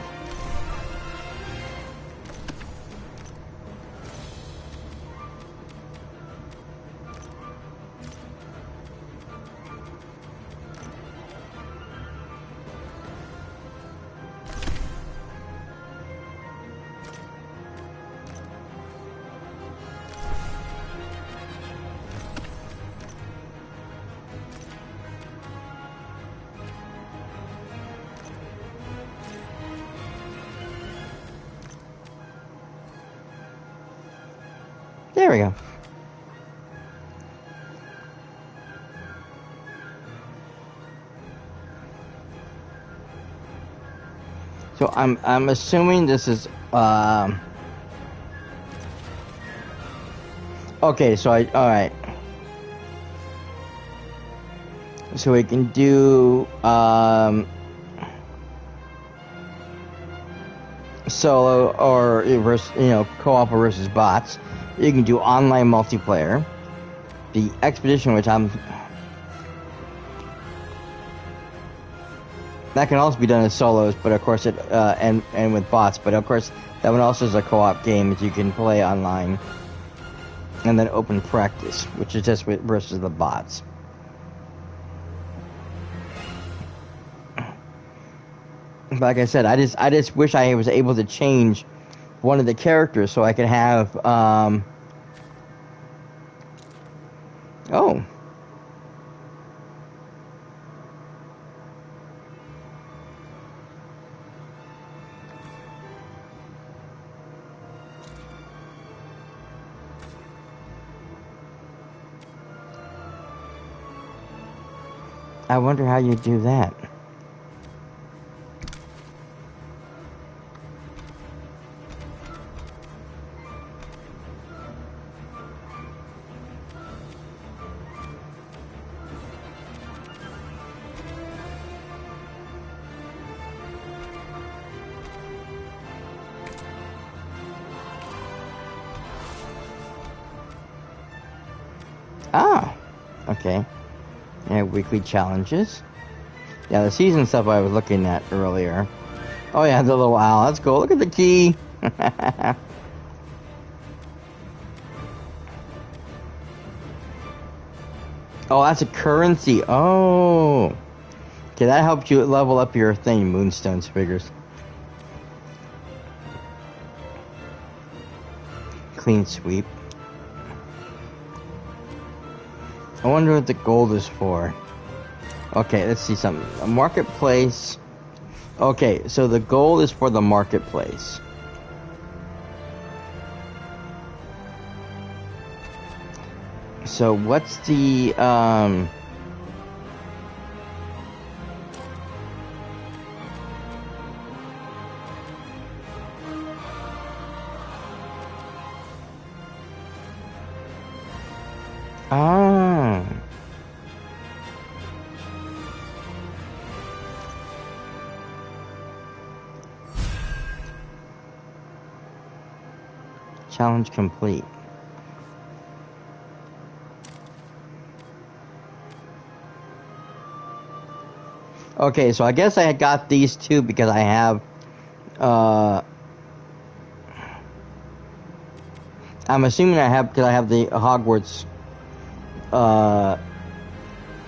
There we go. So I'm assuming this is okay, so alright. So we can do solo or co-op versus bots. You can do online multiplayer. The expedition, which that can also be done as solos, but of course and with bots. But of course, that one also is a co-op game that you can play online. And then open practice, which is just versus the bots. Like I said, I just wish I was able to change one of the characters so I could have oh. I wonder how you do that. Ah, okay. Yeah, weekly challenges. Yeah, the season stuff I was looking at earlier. Oh yeah, the little owl. That's cool. Look at the key. Oh, that's a currency. Oh. Okay, that helps you level up your thing, Moonstones figures. Clean sweep. I wonder what the gold is for. Okay, let's see something. A marketplace. Okay, so the gold is for the marketplace. So what's the challenge complete. Okay, so I guess I had got these two because I have, I'm assuming I have, because I have the Hogwarts,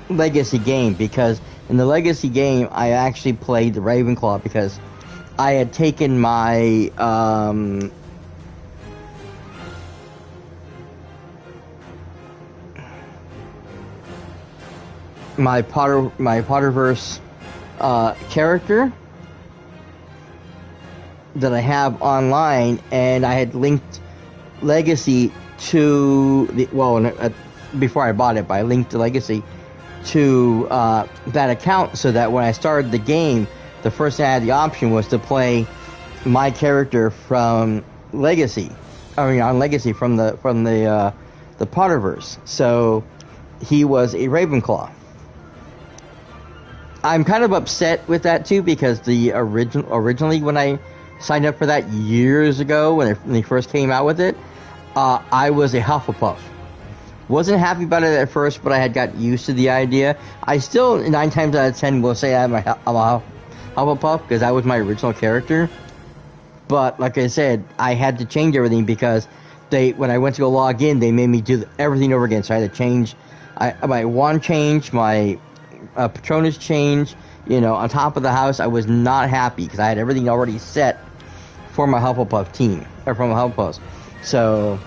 Legacy game, because in the Legacy game, I actually played the Ravenclaw because I had taken my, my Potterverse character that I have online, and I had linked Legacy to the before I bought it, but I linked the Legacy to that account so that when I started the game, the first thing I had the option was to play my character from Legacy. I mean, on Legacy from the Potterverse. So he was a Ravenclaw. I'm kind of upset with that too because the originally when I signed up for that years ago when they first came out with it, I was a Hufflepuff. Wasn't happy about it at first, but I had got used to the idea. I still 9 times out of 10 will say I'm a Hufflepuff because that was my original character. But like I said, I had to change everything because when I went to go log in, they made me do everything over again. So I had to change my wand change, my Patronus change, on top of the house. I was not happy because I had everything already set for my Hufflepuff team, or from Hufflepuff. So,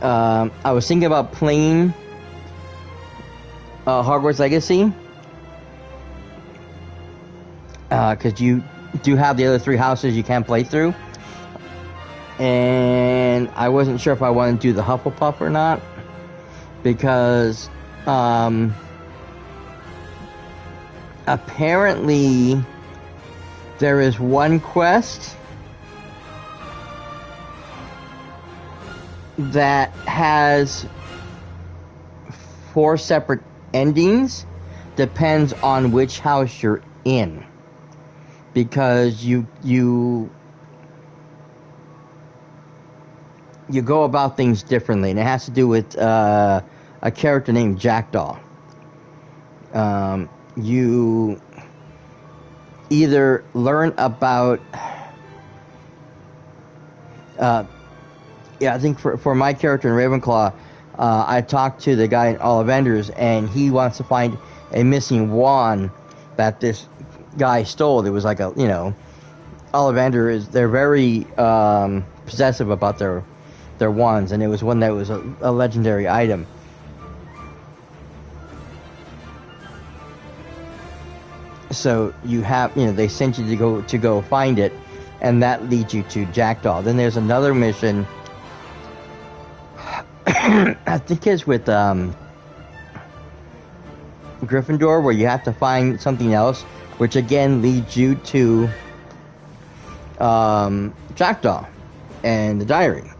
I was thinking about playing Hogwarts Legacy because you do have the other 3 houses you can play through. And I wasn't sure if I wanted to do the Hufflepuff or not because, apparently, there is one quest that has 4 separate endings. Depends on which house you're in, because you go about things differently, and it has to do with a character named Jackdaw. You either learn about I think for my character in Ravenclaw, I talked to the guy in Ollivanders, and he wants to find a missing wand that this guy stole. There was like Ollivander they're very possessive about their wands, and it was one that was a legendary item. So you have, they sent you to go find it, and that leads you to Jackdaw. Then there's another mission, I think it's with Gryffindor, where you have to find something else, which again leads you to Jackdaw and the diary.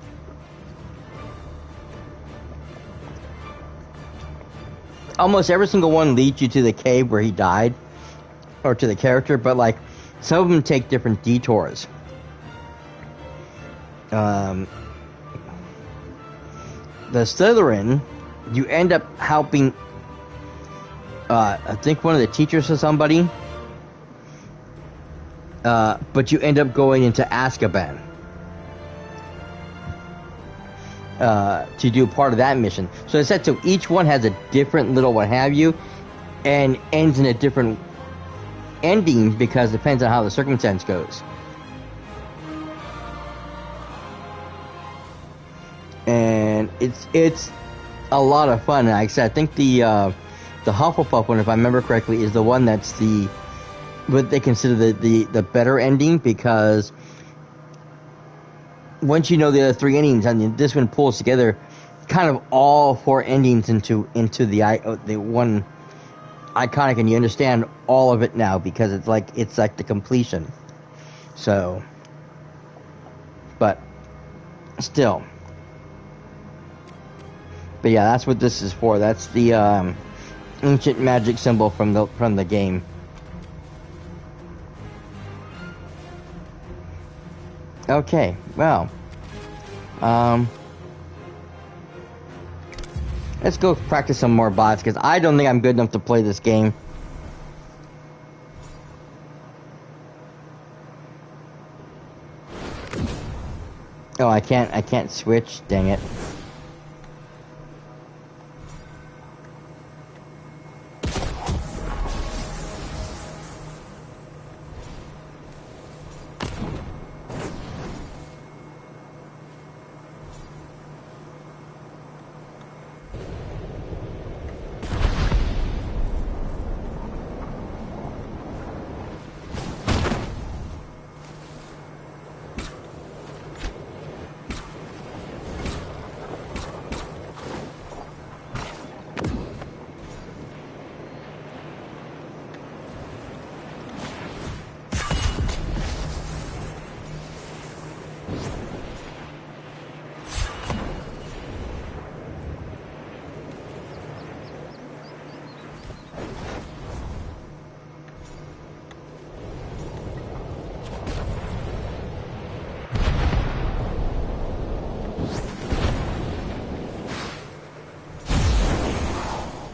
Almost every single one leads you to the cave where he died, or to the character, but like some of them take different detours. The Slytherin, you end up helping I think one of the teachers or somebody, but you end up going into Azkaban to do part of that mission. So it's said, so each one has a different little what have you, and ends in a different ending because it depends on how the circumstance goes. And it's a lot of fun. And like I said, I think the Hufflepuff one, if I remember correctly, is the one that's what they consider the better ending, because once you know the other 3 endings, I mean, this one pulls together kind of all 4 endings into the one iconic, and you understand all of it now because it's like the completion. So, but still, but yeah, that's what this is for. That's the ancient magic symbol from the game. Okay, well, let's go practice some more bots, because I don't think I'm good enough to play this game. Oh, I can't switch, dang it.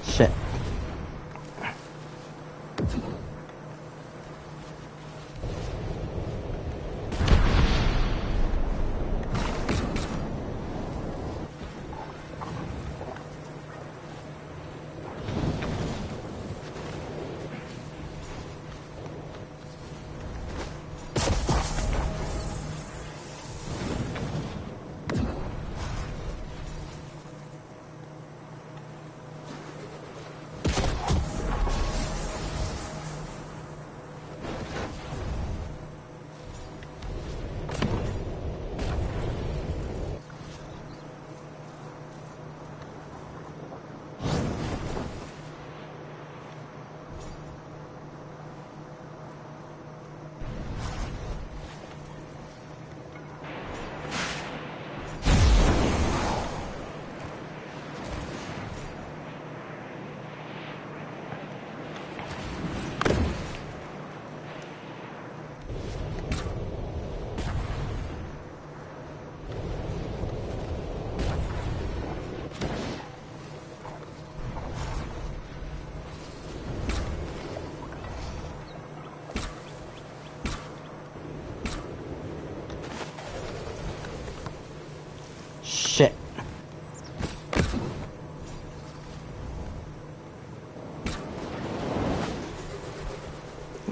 Shit. Shit.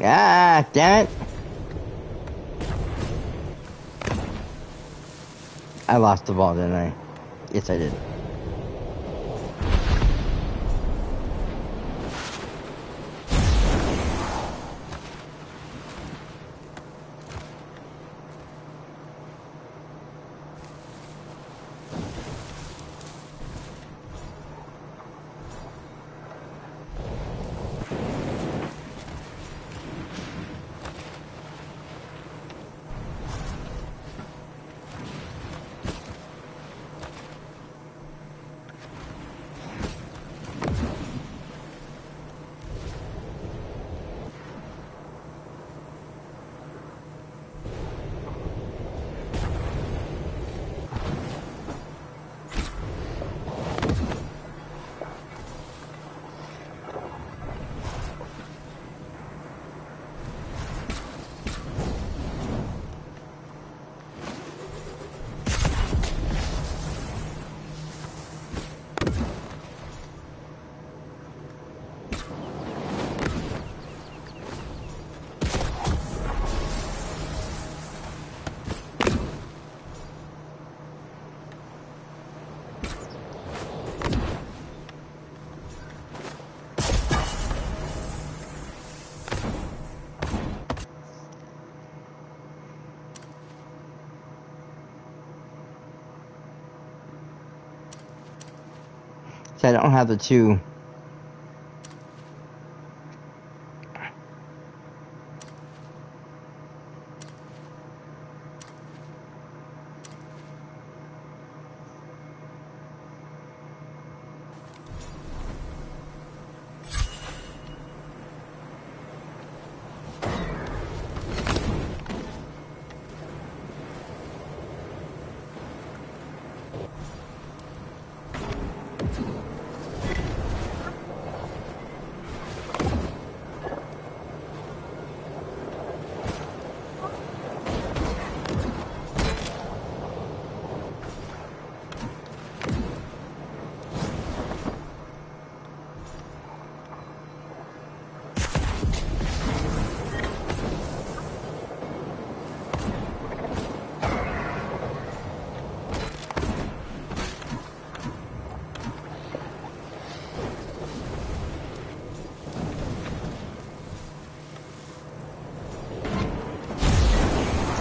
Ah, damn it. I lost the ball, didn't I? Yes, I did. So I don't have the two.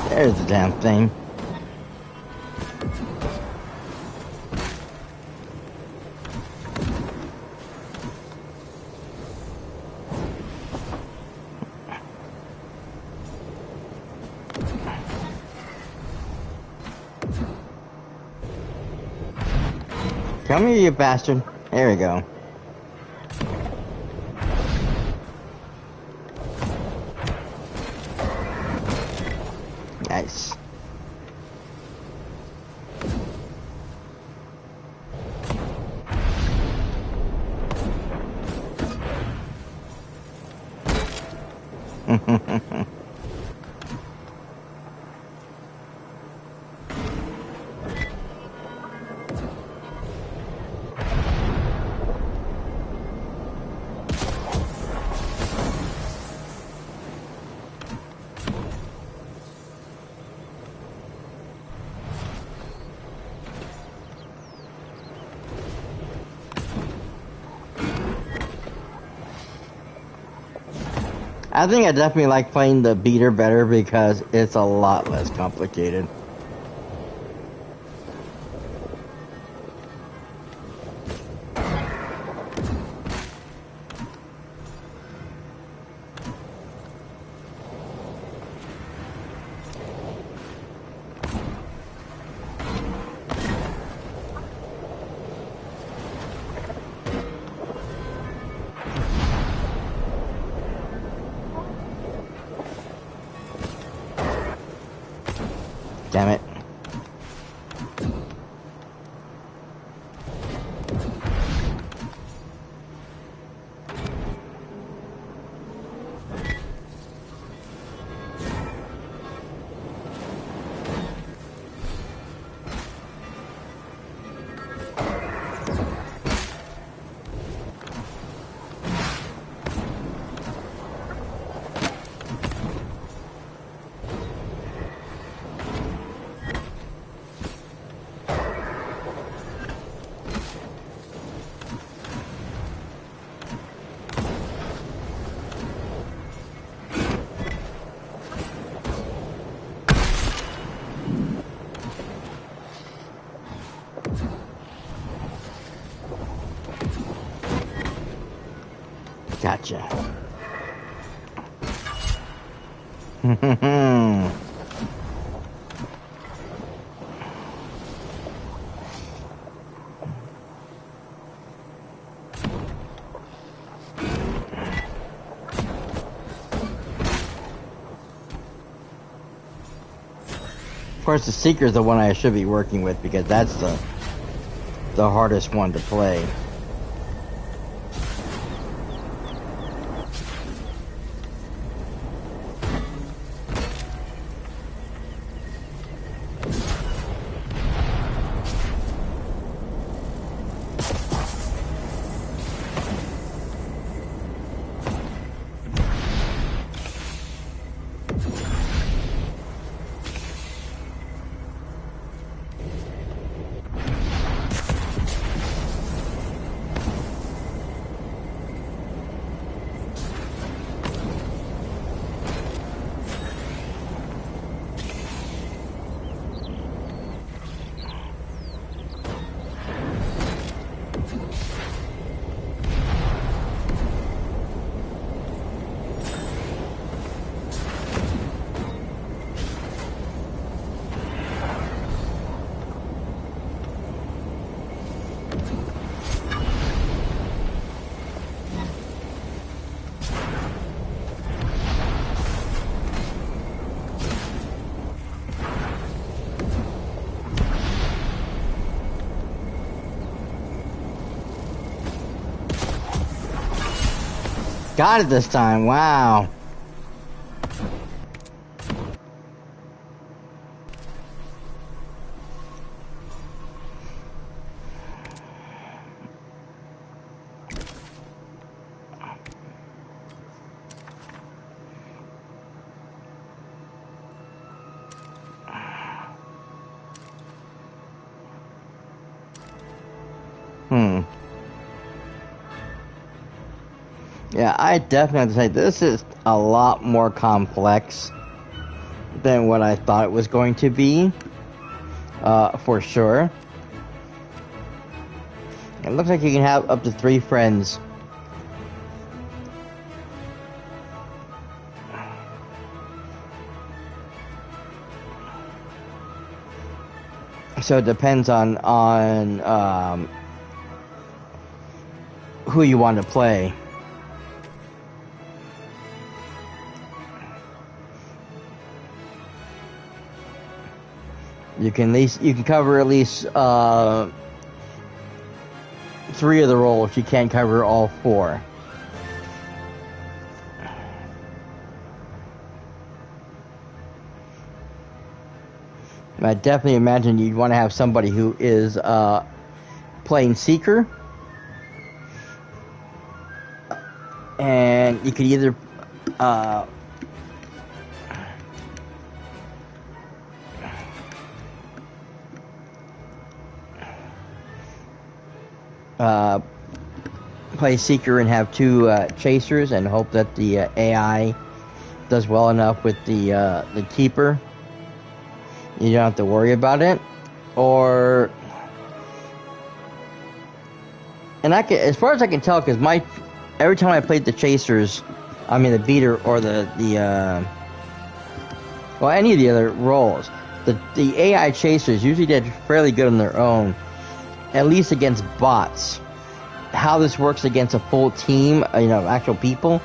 There's the damn thing. Come here, you bastard. There we go. Nice. I think I definitely like playing the beater better because it's a lot less complicated. Damn it. Gotcha. Of course, the Seeker's the one I should be working with because that's the hardest one to play. Got it this time. Wow. Yeah, I definitely have to say this is a lot more complex than what I thought it was going to be, for sure. It looks like you can have up to 3 friends. So it depends on who you want to play. You can cover at least 3 of the roles. You can't cover all 4. I definitely imagine you'd want to have somebody who is playing Seeker, and you could either play Seeker and have 2 chasers and hope that the AI does well enough with the Keeper. You don't have to worry about it. Or, and I can, as far as I can tell, because every time I played the chasers, I mean the beater or well, any of the other roles, the AI chasers usually did fairly good on their own, at least against bots. How this works against a full team, actual people,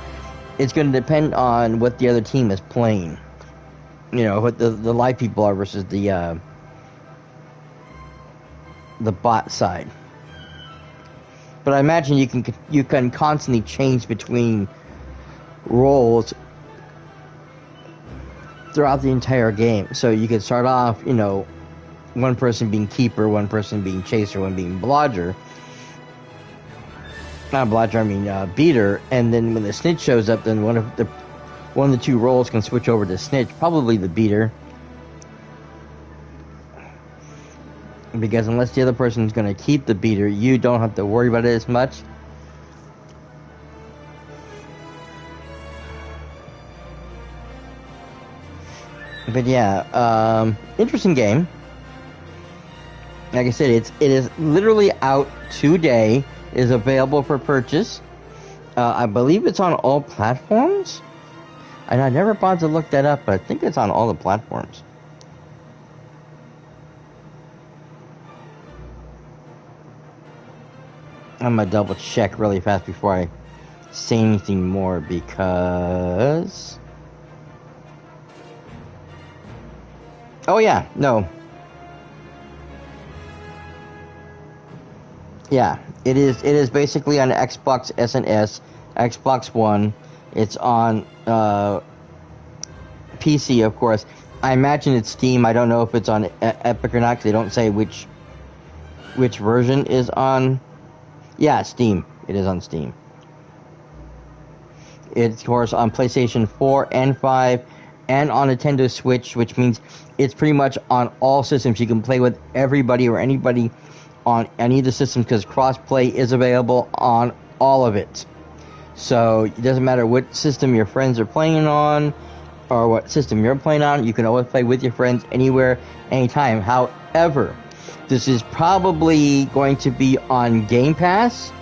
it's going to depend on what the other team is playing. What the live people are versus the bot side. But I imagine you can constantly change between roles throughout the entire game. So you could start off, one person being keeper, one person being chaser, one being blodger. Not blodger, I mean beater. And then when the snitch shows up, then one of the 2 roles can switch over to snitch, probably the beater. Because unless the other person is going to keep the beater, you don't have to worry about it as much. But yeah, interesting game. Like I said, it is literally out today. It is available for purchase. I believe it's on all platforms. And I never bothered to look that up, but I think it's on all the platforms. I'm gonna double check really fast before I say anything more, because... Oh yeah, no. Yeah, it is basically on Xbox S, Xbox One. It's on PC, of course. I imagine it's Steam. I don't know if it's on Epic or not, because they don't say which version is on. Yeah, Steam. It is on Steam. It's, of course, on PlayStation 4 and 5 and on Nintendo Switch, which means it's pretty much on all systems. You can play with everybody or anybody on any of the systems, because cross-play is available on all of it. So it doesn't matter what system your friends are playing on or what system you're playing on. You can always play with your friends anywhere, anytime. However, this is probably going to be on Game Pass.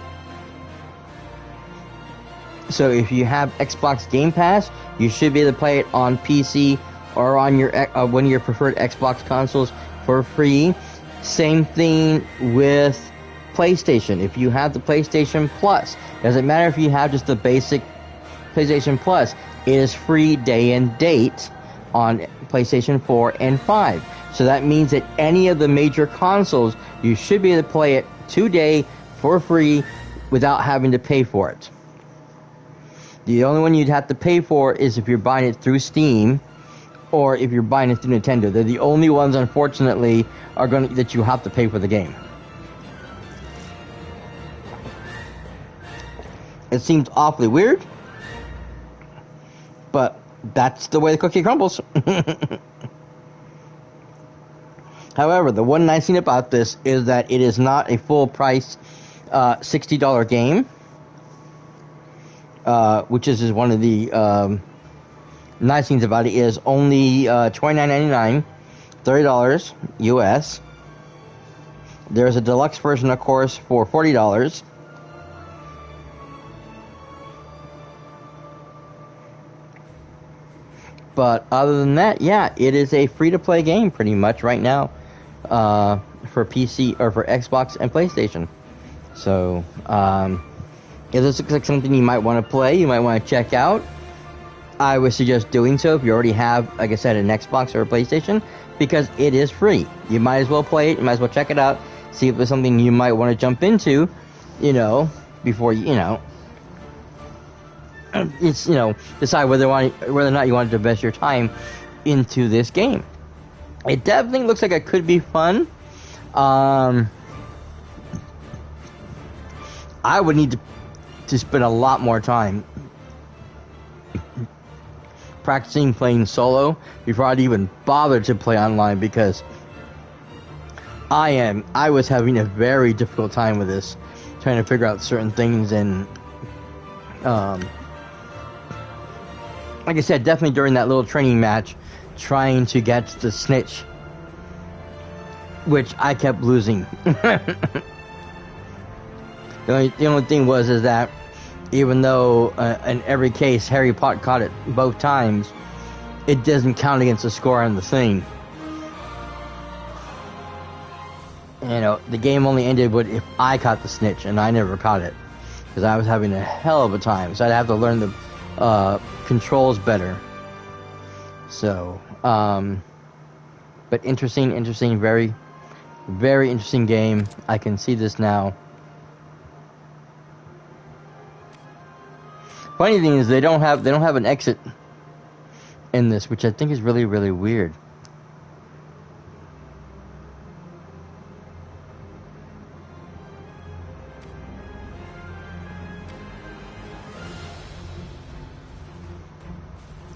So if you have Xbox Game Pass, you should be able to play it on PC or on your one of your preferred Xbox consoles for free. Same thing with PlayStation. If you have the PlayStation Plus, doesn't matter if you have just the basic PlayStation Plus, it is free day and date on PlayStation 4 and 5. So that means that any of the major consoles, you should be able to play it today for free without having to pay for it. The only one you'd have to pay for is if you're buying it through Steam, or if you're buying it through Nintendo. They're the only ones, unfortunately, that you have to pay for the game. It seems awfully weird, but that's the way the cookie crumbles. However, the one nice thing about this is that it is not a full price $60 game, which is one of the nice things about it. Is only $29.99, $30 US. There's a deluxe version, of course, for $40. But other than that, yeah, it is a free-to-play game pretty much right now for PC or for Xbox and PlayStation. So, if this looks like something you might want to play, you might want to check out, I would suggest doing so if you already have, like I said, an Xbox or a PlayStation, because it is free. You might as well play it, you might as well check it out, see if there's something you might want to jump into, before it's decide whether or not you want to invest your time into this game. It definitely looks like it could be fun. I would need to spend a lot more time practicing playing solo before I'd even bother to play online, because I was having a very difficult time with this, trying to figure out certain things, and like I said, definitely during that little training match, trying to get the snitch, which I kept losing. The only thing is that even though in every case Harry Potter caught it both times, it doesn't count against the score on the thing. The game only ended if I caught the snitch, and I never caught it, because I was having a hell of a time. So I'd have to learn the controls better. So, but interesting, very, very interesting game. I can see this now. Funny thing is, they don't have an exit in this, which I think is really, really weird.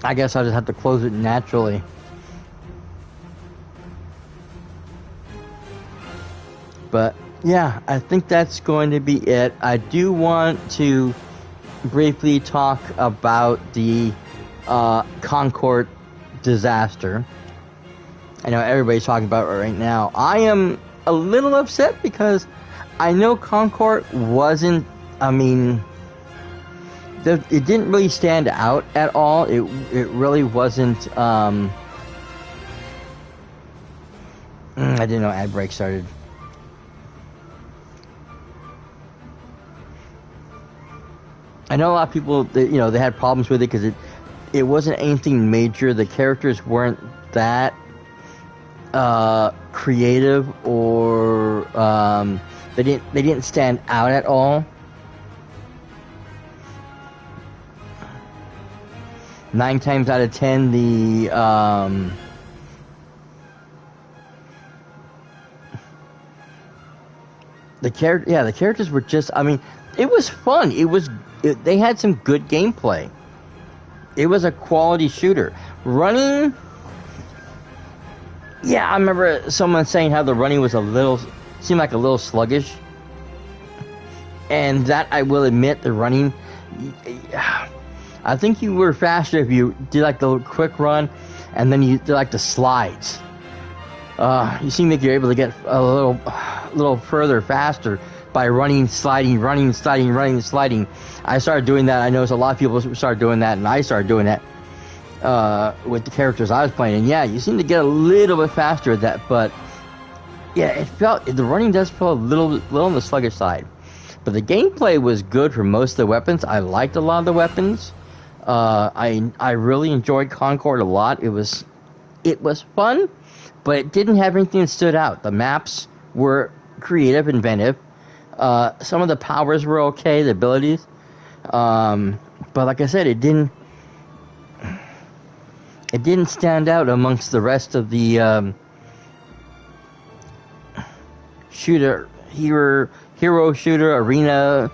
I guess I'll just have to close it naturally. But yeah, I think that's going to be it. I do want to briefly talk about the Concord disaster. I know everybody's talking about it right now. I am a little upset because I know Concord wasn't, it didn't really stand out at all. It really wasn't, I didn't know ad break started. I know a lot of people, they had problems with it because it wasn't anything major. The characters weren't that creative, or they didn't stand out at all. 9 times out of 10, the characters were just, it was fun. They had some good gameplay. It was a quality shooter. Running, I remember someone saying how the running was seemed like a little sluggish. And that, I will admit, the running, I think you were faster if you did like the quick run, and then you did like the slides. You seem like you're able to get a little further faster by running, sliding. I started doing that. I noticed a lot of people started doing that, and I started doing that with the characters I was playing. And yeah, you seem to get a little bit faster at that, but yeah, the running does feel a little on the sluggish side. But the gameplay was good for most of the weapons. I liked a lot of the weapons. I really enjoyed Concord a lot. It was fun, but it didn't have anything that stood out. The maps were creative, inventive. Some of the powers were okay, the abilities. But But like I said, it didn't stand out amongst the rest of the hero shooter, arena,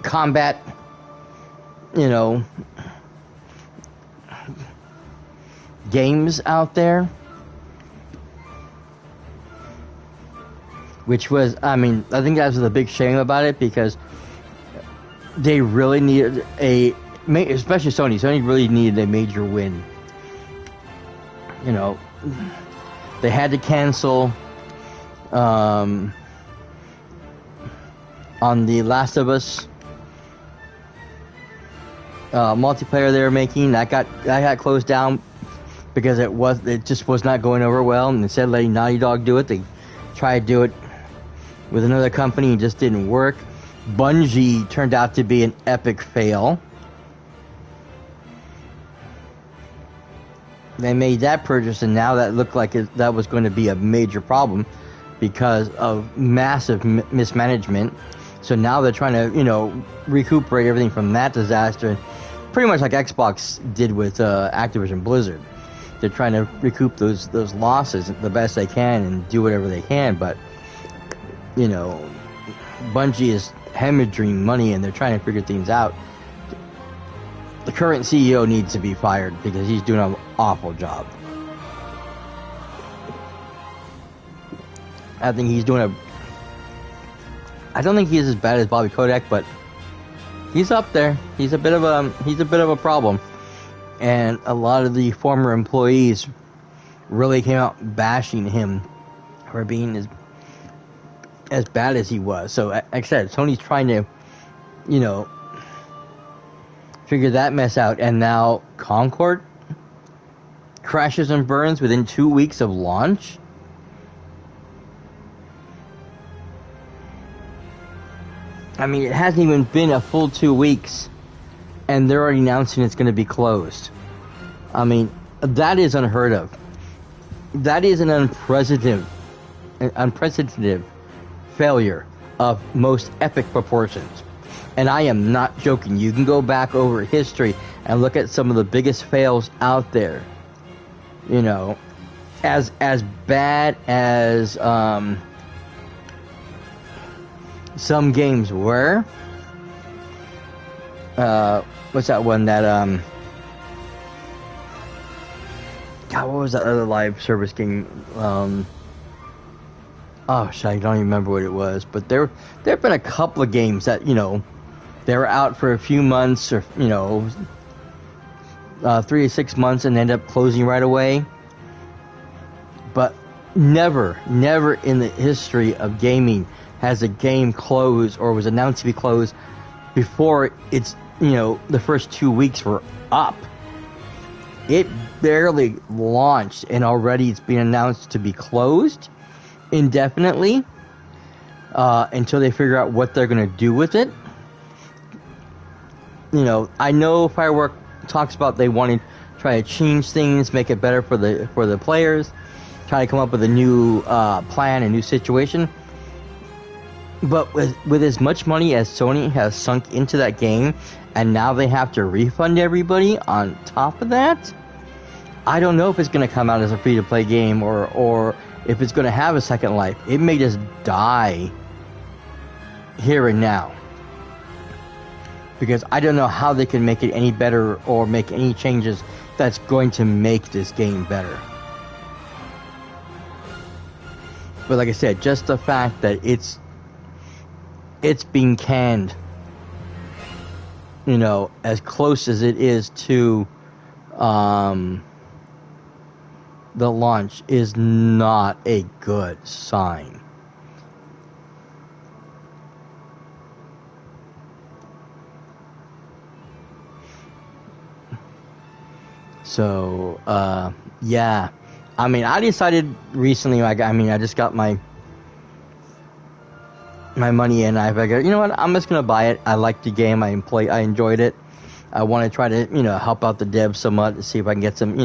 combat, games out there. Which was, I think that was the big shame about it, because they really needed especially Sony. Sony really needed a major win. They had to cancel on the Last of Us multiplayer they were making. That got closed down because it just was not going over well, and instead of letting Naughty Dog do it, they tried to do it with another company. It just didn't work. Bungie turned out to be an epic fail. They made that purchase, and now that looked like that was going to be a major problem because of massive mismanagement. So now they're trying to, recuperate everything from that disaster, pretty much like Xbox did with Activision Blizzard. They're trying to recoup those losses the best they can and do whatever they can, but Bungie is hemorrhaging money, and they're trying to figure things out. The current CEO needs to be fired because he's doing an awful job. I think he's doing I don't think he's as bad as Bobby Kotick, but he's up there. He's a bit of a problem, and a lot of the former employees really came out bashing him for being as bad as he was. So, like I said, Sony's trying to, figure that mess out, and now Concord crashes and burns within 2 weeks of launch. It hasn't even been a full 2 weeks, and they're already announcing it's going to be closed. That is unheard of. That is an unprecedented failure of most epic proportions. And I am not joking. You can go back over history and look at some of the biggest fails out there. As bad as some games were. What's that one that God, what was that other live service game? I don't even remember what it was. But there have been a couple of games that they were out for a few months, or 3 to 6 months, and end up closing right away. But never in the history of gaming has a game closed or was announced to be closed before it's the first 2 weeks were up. It barely launched, and already it's been announced to be closed indefinitely until they figure out what they're going to do with it. I know Firework talks about they want to try to change things, make it better for the players, try to come up with a new plan, a new situation. But with as much money as Sony has sunk into that game, and now they have to refund everybody on top of that, I don't know if it's going to come out as a free-to-play game or if it's going to have a second life. It may just die here and now. Because I don't know how they can make it any better or make any changes that's going to make this game better. But like I said, just the fact that it's being canned, as close as it is to the launch is not a good sign. So, yeah. I decided recently, I just got my money in. I figured, you know what, I'm just going to buy it. I liked the game. I enjoyed it. I want to try to, help out the devs somewhat to see if I can get some,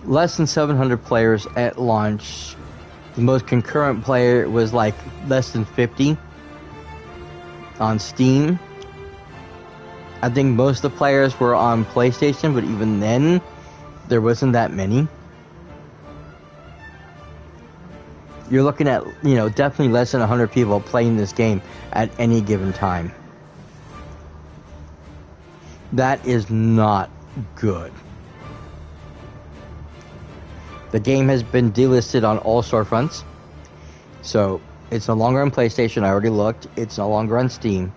less than 700 players at launch. The most concurrent player was like less than 50 on Steam. I think most of the players were on PlayStation, but even then, there wasn't that many. You're looking at, definitely less than 100 people playing this game at any given time. That is not good. The game has been delisted on all storefronts. So, it's no longer on PlayStation. I already looked. It's no longer on Steam.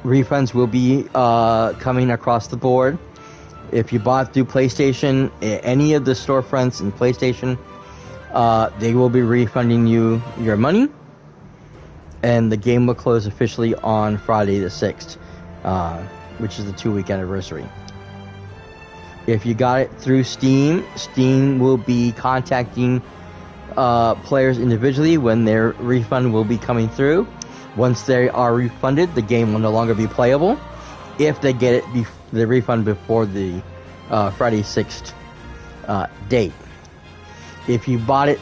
Refunds will be coming across the board. If you bought through PlayStation, any of the storefronts in PlayStation, they will be refunding you your money. And the game will close officially on Friday the 6th, which is the 2-week anniversary. If you got it through Steam, Steam will be contacting players individually when their refund will be coming through. Once they are refunded, the game will no longer be playable if they get it the refund before the Friday 6th date. If you bought it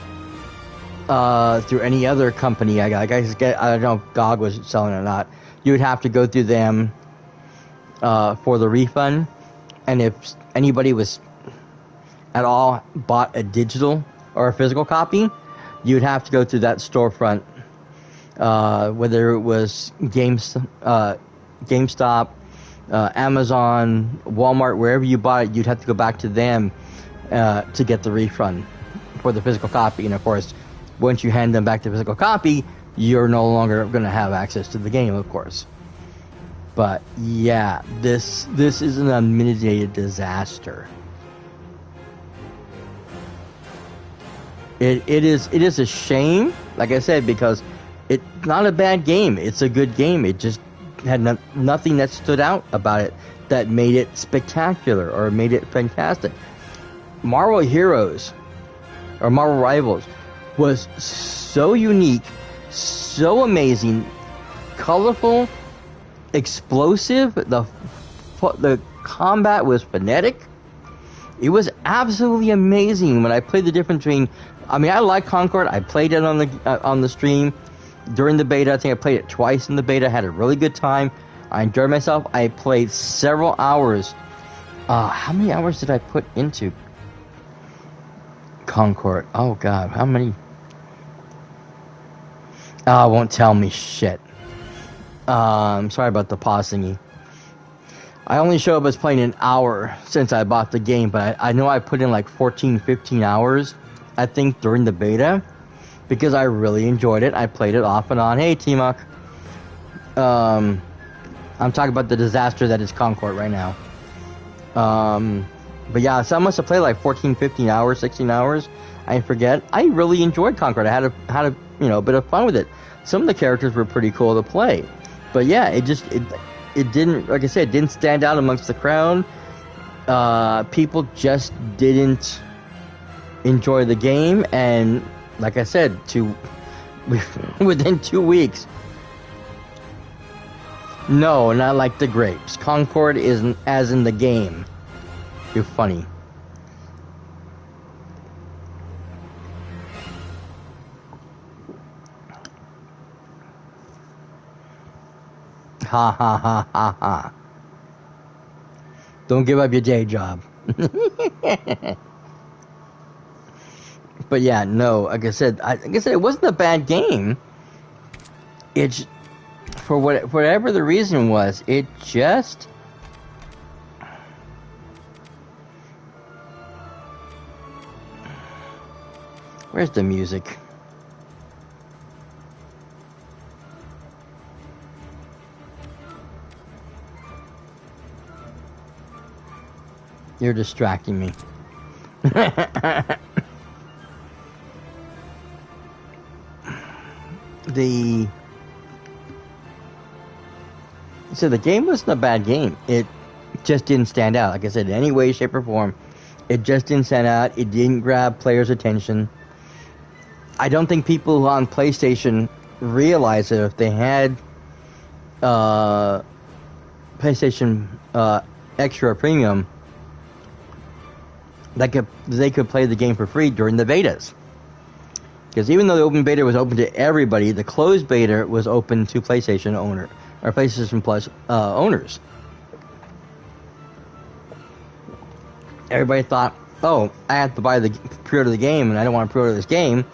through any other company, I don't know if GOG was selling it or not, you would have to go through them for the refund. And if anybody was at all bought a digital or a physical copy, you would have to go through that storefront. Whether it was GameStop, Amazon, Walmart, wherever you bought it, you'd have to go back to them to get the refund for the physical copy. And of course, once you hand them back the physical copy, you're no longer going to have access to the game, of course. But yeah, this is an unmitigated disaster. It is a shame, like I said, because it's not a bad game. It's a good game. It just had nothing that stood out about it that made it spectacular or made it fantastic. Marvel Heroes, or Marvel Rivals, was so unique, so amazing, colorful, explosive. The combat was frenetic. It was absolutely amazing when I played the difference between. I mean, I like Concord. I played it on the stream during the beta. I think I played it twice in the beta. Had a really good time. I enjoyed myself. I played several hours. How many hours did I put into Concord? Oh God, how many? Won't tell me shit. Sorry about the pause thingy. I only showed up as playing an hour since I bought the game, but I know I put in like 14, 15 hours, I think, during the beta, because I really enjoyed it. I played it off and on. Hey, T-Muck. I'm talking about the disaster that is Concord right now. But yeah, so I must have played like 14, 15 hours, 16 hours. I forget. I really enjoyed Concord. I had a bit of fun with it. Some of the characters were pretty cool to play. But yeah, it didn't, like I said, it didn't stand out amongst the crowd. People just didn't enjoy the game, and like I said, within 2 weeks. No, not like the grapes. Concord isn't as in the game. You're funny. Ha ha ha ha ha. Don't give up your day job. But yeah, no, like I said, it wasn't a bad game. It's, for whatever the reason was, it just... Where's the music? You're distracting me. So the game wasn't a bad game. It just didn't stand out. Like I said, in any way, shape, or form, it just didn't stand out. It didn't grab players' attention. I don't think people on PlayStation realize that if they had PlayStation Extra Premium, they could play the game for free during the betas. Because even though the open beta was open to everybody, the closed beta was open to PlayStation PlayStation Plus owners. Everybody thought, oh, I have to pre-order the game, and I don't want to pre-order this game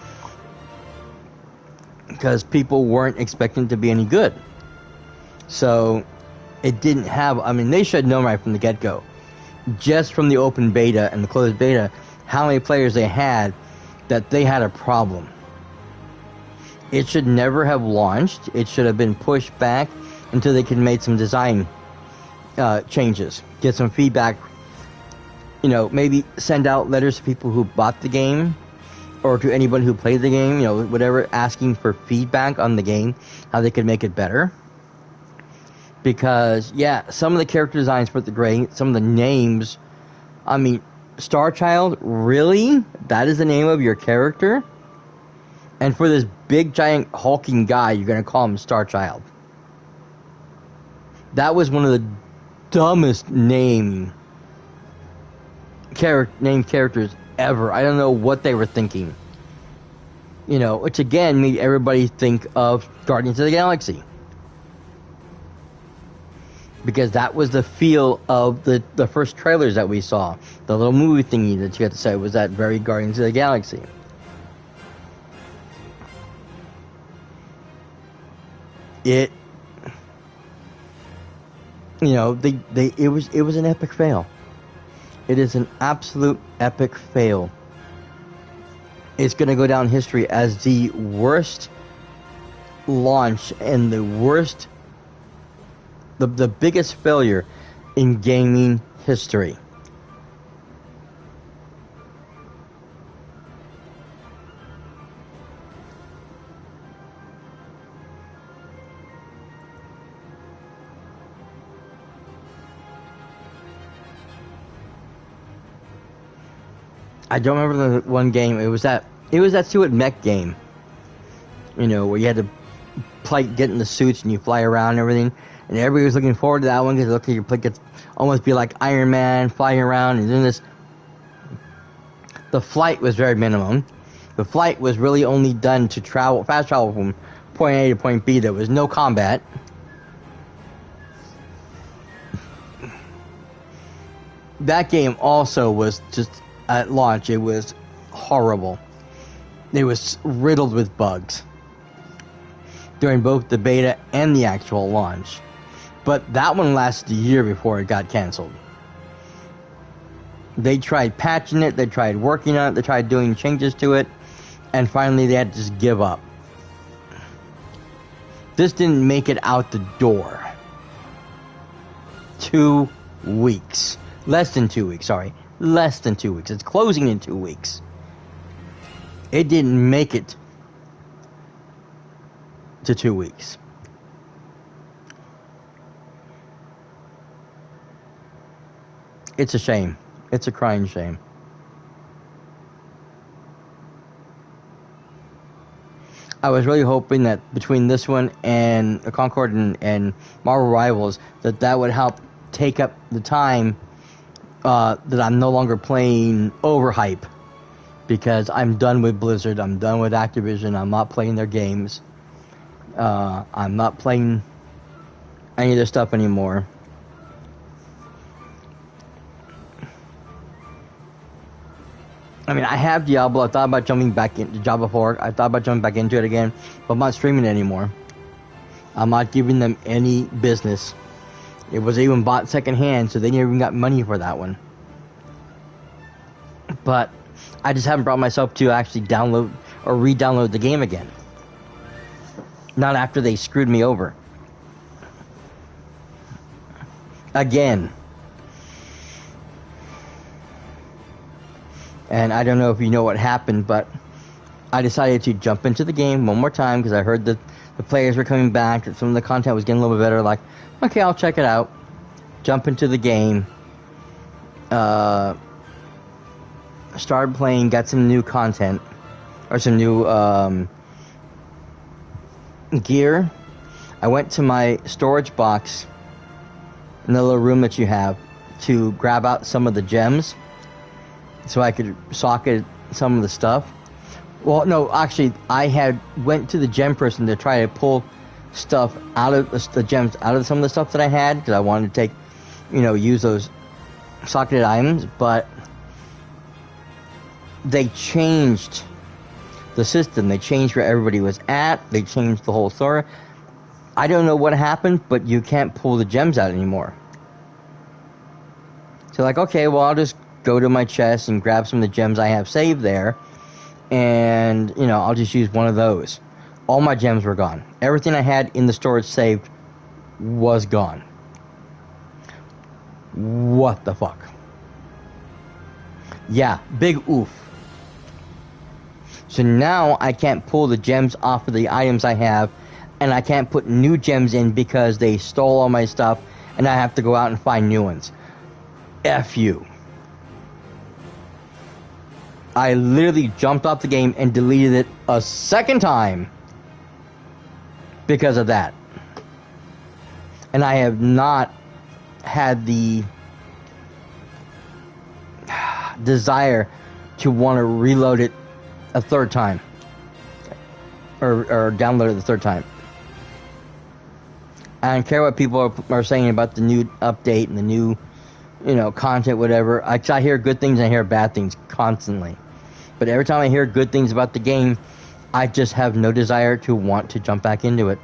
because people weren't expecting it to be any good. So it didn't have. I mean, they should have known right from the get-go, just from the open beta and the closed beta, how many players they had, that they had a problem. It should never have launched. It should have been pushed back until they could make some design changes, get some feedback. You know, maybe send out letters to people who bought the game or to anyone who played the game, you know, whatever, asking for feedback on the game, how they could make it better. Because, yeah, some of the character designs weren't great. Some of the names, I mean, Starchild, really? That is the name of your character? And for this big, giant, hulking guy, you're going to call him Starchild. That was one of the dumbest named characters ever. I don't know what they were thinking. You know, which again made everybody think of Guardians of the Galaxy. Because that was the feel of the first trailers that we saw. The little movie thingy that you got to say was that very Guardians of the Galaxy. It, you know, it was an epic fail. It is an absolute epic fail. It's going to go down in history as the worst launch and the worst, the biggest failure in gaming history. I don't remember the one game. It was that stupid mech game. You know, where you had to get in the suits and you fly around and everything. And everybody was looking forward to that one because it looked like your could almost be like Iron Man flying around and doing this. The flight was very minimum. The flight was really only done to fast travel from point A to point B. There was no combat. That game also was just, at launch, it was horrible. It was riddled with bugs during both the beta and the actual launch. But that one lasted a year before it got canceled. They tried patching it, they tried working on it, they tried doing changes to it, and finally they had to just give up. This didn't make it out the door. 2 weeks. Less than 2 weeks, sorry. Less than 2 weeks. It's closing in 2 weeks. It didn't make it to 2 weeks. It's a shame. It's a crying shame. I was really hoping that between this one and Concord and Marvel Rivals, that would help take up the time that I'm no longer playing overhype, because I'm done with Blizzard, I'm done with Activision, I'm not playing their games, I'm not playing any of their stuff anymore. I mean, I have Diablo. I thought about jumping back into Diablo 4. I thought about jumping back into it again, but I'm not streaming it anymore. I'm not giving them any business. It was even bought secondhand, so they never even got money for that one. But I just haven't brought myself to actually download or re-download the game again. Not after they screwed me over. Again. And I don't know if you know what happened, but I decided to jump into the game one more time because I heard that the players were coming back, that some of the content was getting a little bit better. Like, okay, I'll check it out. Jump into the game. Started playing, got some new content. Or some new gear. I went to my storage box in the little room that you have to grab out some of the gems. so I could socket some of the stuff. Well, no, actually, I had went to the gem person to try to pull stuff out of the gems out of some of the stuff that I had, because I wanted to take, use those socketed items, but they changed the system. They changed where everybody was at. They changed the whole story. I don't know what happened, but you can't pull the gems out anymore. So like, okay, well, I'll just go to my chest and grab some of the gems I have saved there, and I'll just use one of those. All my gems were gone. Everything I had in the storage saved was gone. What the fuck? Yeah, big oof. So now I can't pull the gems off of the items I have, and I can't put new gems in because they stole all my stuff, and I have to go out and find new ones. F you. I literally jumped off the game and deleted it a second time because of that. And I have not had the desire to want to reload it a third time. Or download it the third time. I don't care what people are saying about the new update and the new, content, whatever. I hear good things and I hear bad things constantly. But every time I hear good things about the game, I just have no desire to want to jump back into it.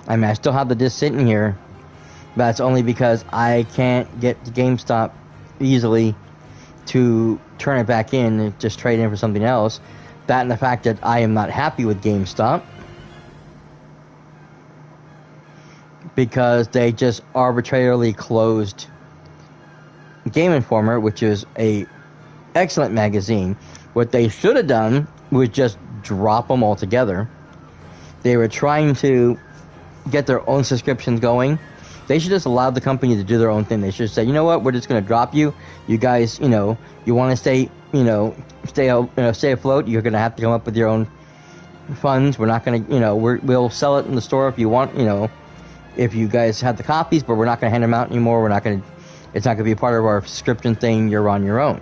I mean, I still have the disc sitting here, but that's only because I can't get to GameStop easily to turn it back in and just trade in for something else. That and the fact that I am not happy with GameStop because they just arbitrarily closed Game Informer, which is a excellent magazine. What they should have done was just drop them altogether. They were trying to get their own subscriptions going. They should just allow the company to do their own thing. They should say, you know what, we're just going to drop you. You guys, you want to stay afloat. You're going to have to come up with your own funds. We're not going to, we'll sell it in the store if you want, if you guys have the copies, but we're not going to hand them out anymore. It's not going to be a part of our subscription thing. You're on your own.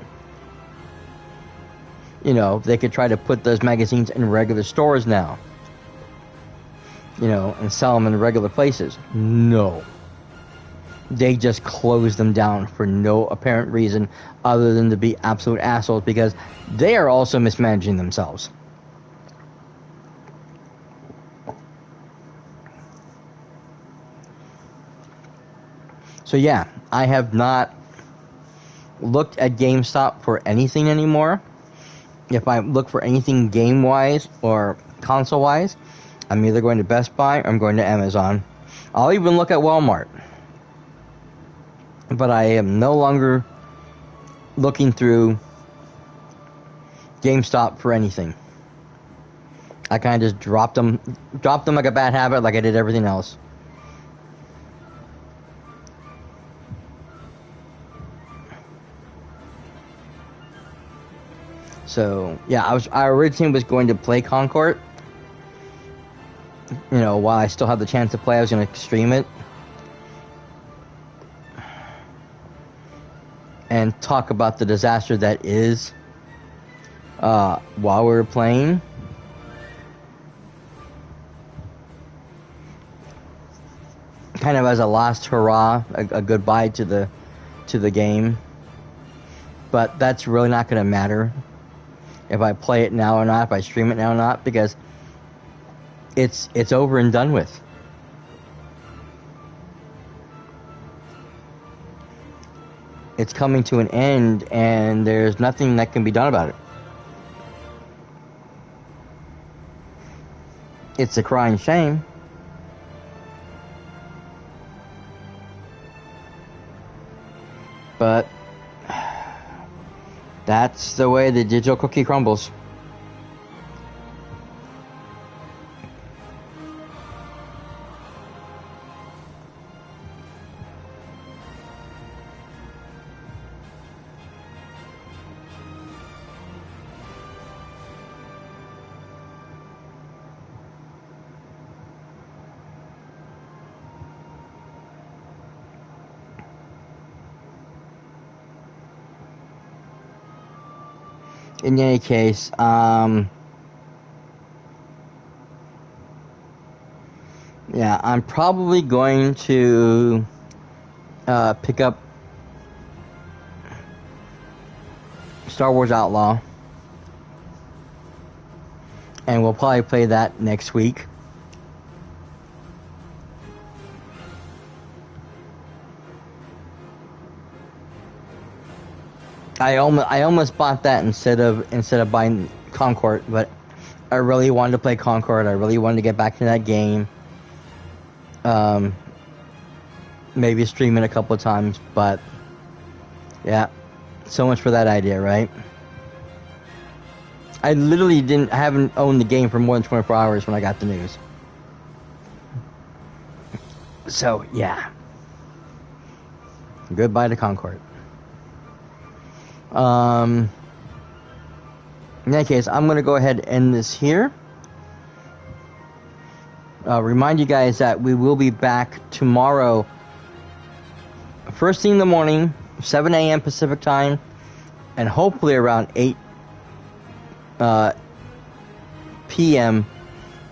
They could try to put those magazines in regular stores now. And sell them in regular places. No. They just closed them down for no apparent reason other than to be absolute assholes because they are also mismanaging themselves. So yeah, I have not looked at GameStop for anything anymore. If I look for anything game-wise or console-wise, I'm either going to Best Buy or I'm going to Amazon. I'll even look at Walmart. But I am no longer looking through GameStop for anything. I kind of just dropped them like a bad habit, like I did everything else. So yeah, I originally was going to play Concord. While I still have the chance to play, I was going to stream it and talk about the disaster that is while we were playing. Kind of as a last hurrah, a goodbye to the game. But that's really not going to matter if I play it now or not, if I stream it now or not, because it's over and done with. It's coming to an end, and there's nothing that can be done about it. It's a crying shame. But that's the way the digital cookie crumbles. in any case, yeah, I'm probably going to pick up Star Wars Outlaw, and we'll probably play that next week. I almost bought that instead of buying Concord, but I really wanted to play Concord. I really wanted to get back to that game. Maybe stream it a couple of times, but yeah, so much for that idea, right? I literally haven't owned the game for more than 24 hours when I got the news. So yeah, goodbye to Concord. In that case, I'm going to go ahead and end this here. Remind you guys that we will be back tomorrow, first thing in the morning, 7 a.m. Pacific time, and hopefully around 8 p.m.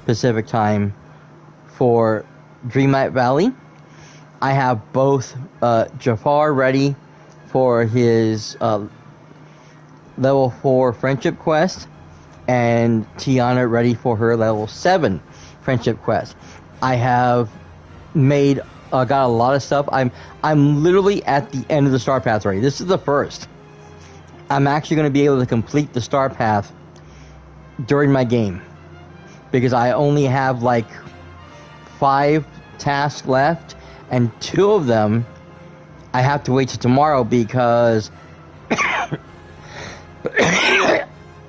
Pacific time for Dreamlight Valley. I have both Jafar ready for his level 4 friendship quest, and Tiana ready for her level 7 friendship quest. I have made got a lot of stuff. I'm literally at the end of the star path already. This is the first. I'm actually going to be able to complete the star path during my game, because I only have like 5 tasks left, and 2 of them I have to wait till tomorrow because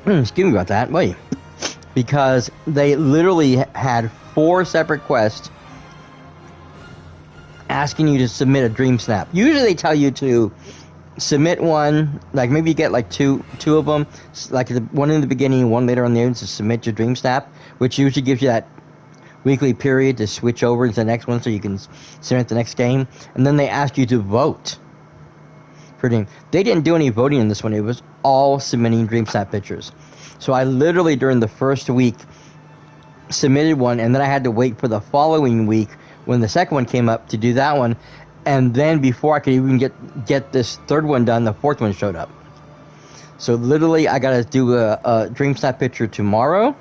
excuse me about that. Wait. Because they literally had 4 separate quests asking you to submit a dream snap. Usually they tell you to submit one, like maybe you get like two of them, like one in the beginning, one later on the end, to submit your dream snap, which usually gives you that weekly period to switch over to the next one so you can submit the next game. And then they ask you to vote for dream. They didn't do any voting in this one. It was all submitting dream snap pictures. So I literally, during the first week, submitted one, and then I had to wait for the following week when the second one came up to do that one. And then before I could even get this third one done, the fourth one showed up. So literally, I got to do a dream snap picture tomorrow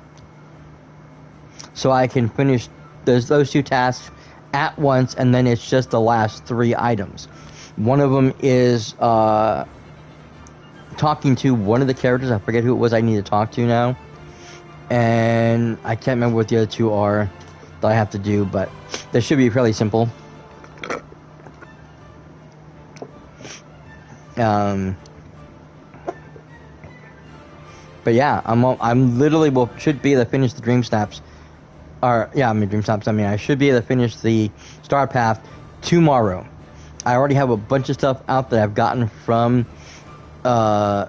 so I can finish those 2 tasks at once, and then it's just the last 3 items. One of them is talking to one of the characters. I forget who it was I need to talk to now. And I can't remember what the other 2 are that I have to do, but they should be fairly simple. But yeah, I'm literally should be able to finish the dream snaps. Dream snaps. I should be able to finish the star path tomorrow. I already have a bunch of stuff out that I've gotten from the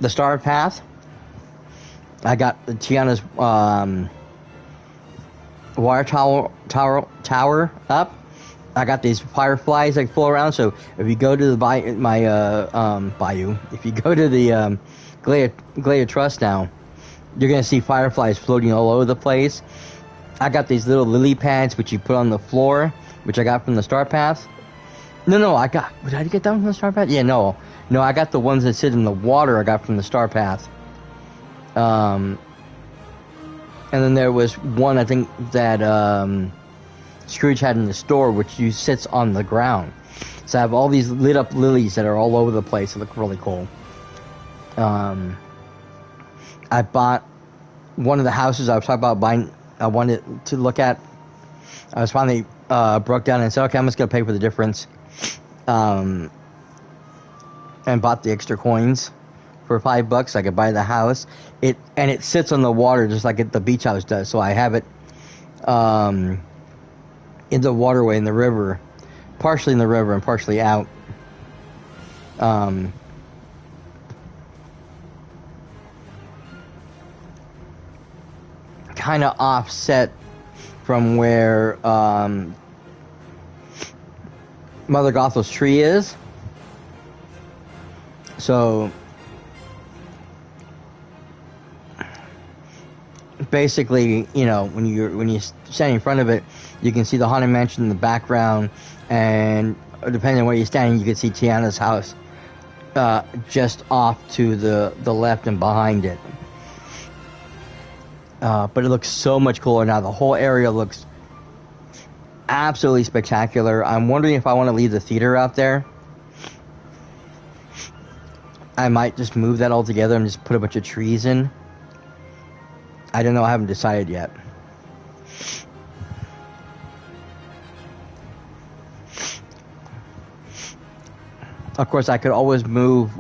star path. I got the Tiana's water tower up. I got these fireflies that flow around. So if you go to the bayou, if you go to the Glade Trust now, you're gonna see fireflies floating all over the place. I got these little lily pads which you put on the floor, which I got from the star path. Did I get that one from the star path? Yeah, no, I got the ones that sit in the water. I got from the star path. And then there was one I think that Scrooge had in the store, which sits on the ground. So I have all these lit up lilies that are all over the place. They look really cool. I bought one of the houses I was talking about buying. I wanted to look at. I was finally broke down and said, okay, I'm just gonna pay for the difference. And bought the extra coins for $5. I could buy the house. It sits on the water just like the beach house does. So I have it in the waterway in the river, partially in the river and partially out. Kind of offset from where Mother Gothel's tree is. So basically, you know, when you stand in front of it, you can see the Haunted Mansion in the background, and depending on where you're standing, you can see Tiana's house just off to the left and behind it. But it looks so much cooler now. The whole area looks absolutely spectacular. I'm wondering if I want to leave the theater out there. I might just move that all together and just put a bunch of trees in. I don't know. I haven't decided yet. Of course, I could always move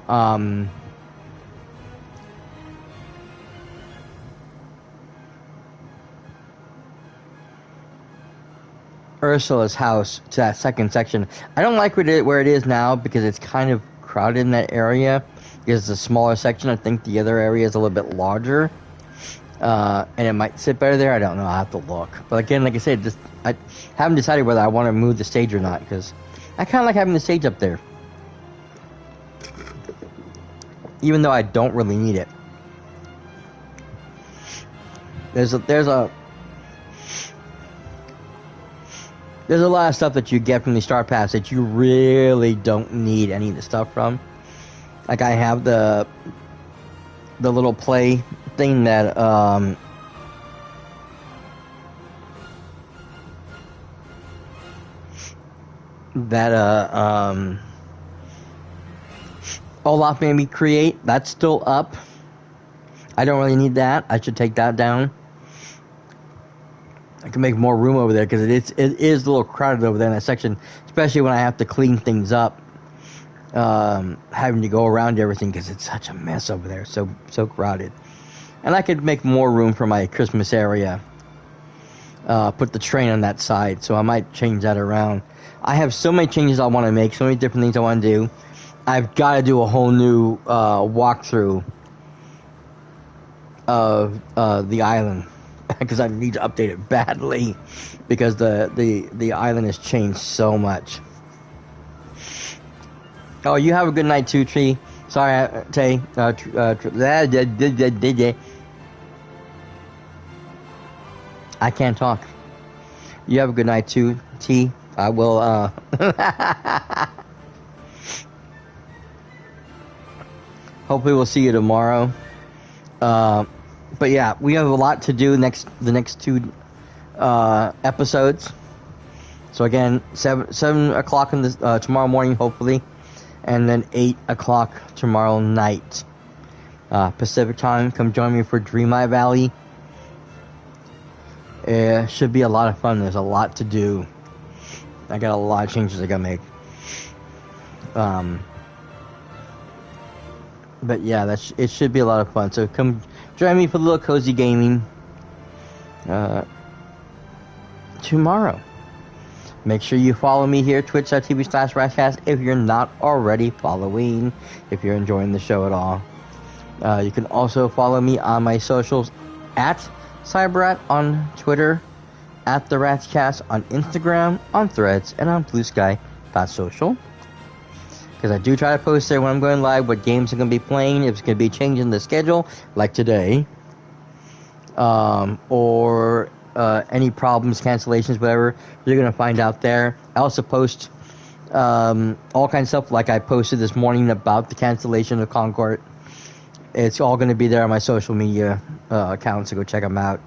Ursula's house to that second section. I don't like where it is now because it's kind of crowded in that area. Because it's a smaller section. I think the other area is a little bit larger. And it might sit better there. I don't know. I'll have to look. But again, like I said, I haven't decided whether I want to move the stage or not. Because I kind of like having the stage up there. Even though I don't really need it. There's a lot of stuff that you get from the Star Pass that you really don't need any of the stuff from. Like I have the little play thing that Olaf made me create. That's still up. I don't really need that. I should take that down. I can make more room over there because it is a little crowded over there in that section, especially when I have to clean things up. Having to go around everything because it's such a mess over there, so crowded. And I could make more room for my Christmas area. Put the train on that side, so I might change that around. I have so many changes I want to make, so many different things I want to do. I've got to do a whole new walkthrough of the island because I need to update it badly because the island has changed so much. Oh, you have a good night too, Tree. Sorry, Tay. I can't talk. You have a good night too, T. I will, hopefully we'll see you tomorrow. But yeah, we have a lot to do the next two episodes. So again, 7 o'clock in the tomorrow morning, hopefully. And then 8 o'clock tomorrow night. Pacific time. Come join me for Dream Eye Valley. It should be a lot of fun. There's a lot to do. I got a lot of changes I gotta make. But yeah, it should be a lot of fun. So come join me for a little cozy gaming tomorrow. Make sure you follow me here, twitch.tv/RatsCast, if you're not already following, if you're enjoying the show at all. You can also follow me on my socials at cyperrat on Twitter, at the RatsCast on Instagram, on Threads, and on bluesky.social. Because I do try to post there when I'm going live what games I'm going to be playing, if it's going to be changing the schedule, like today, or any problems, cancellations, whatever, you're going to find out there. I also post all kinds of stuff, like I posted this morning about the cancellation of Concord. It's all going to be there on my social media accounts, so go check them out.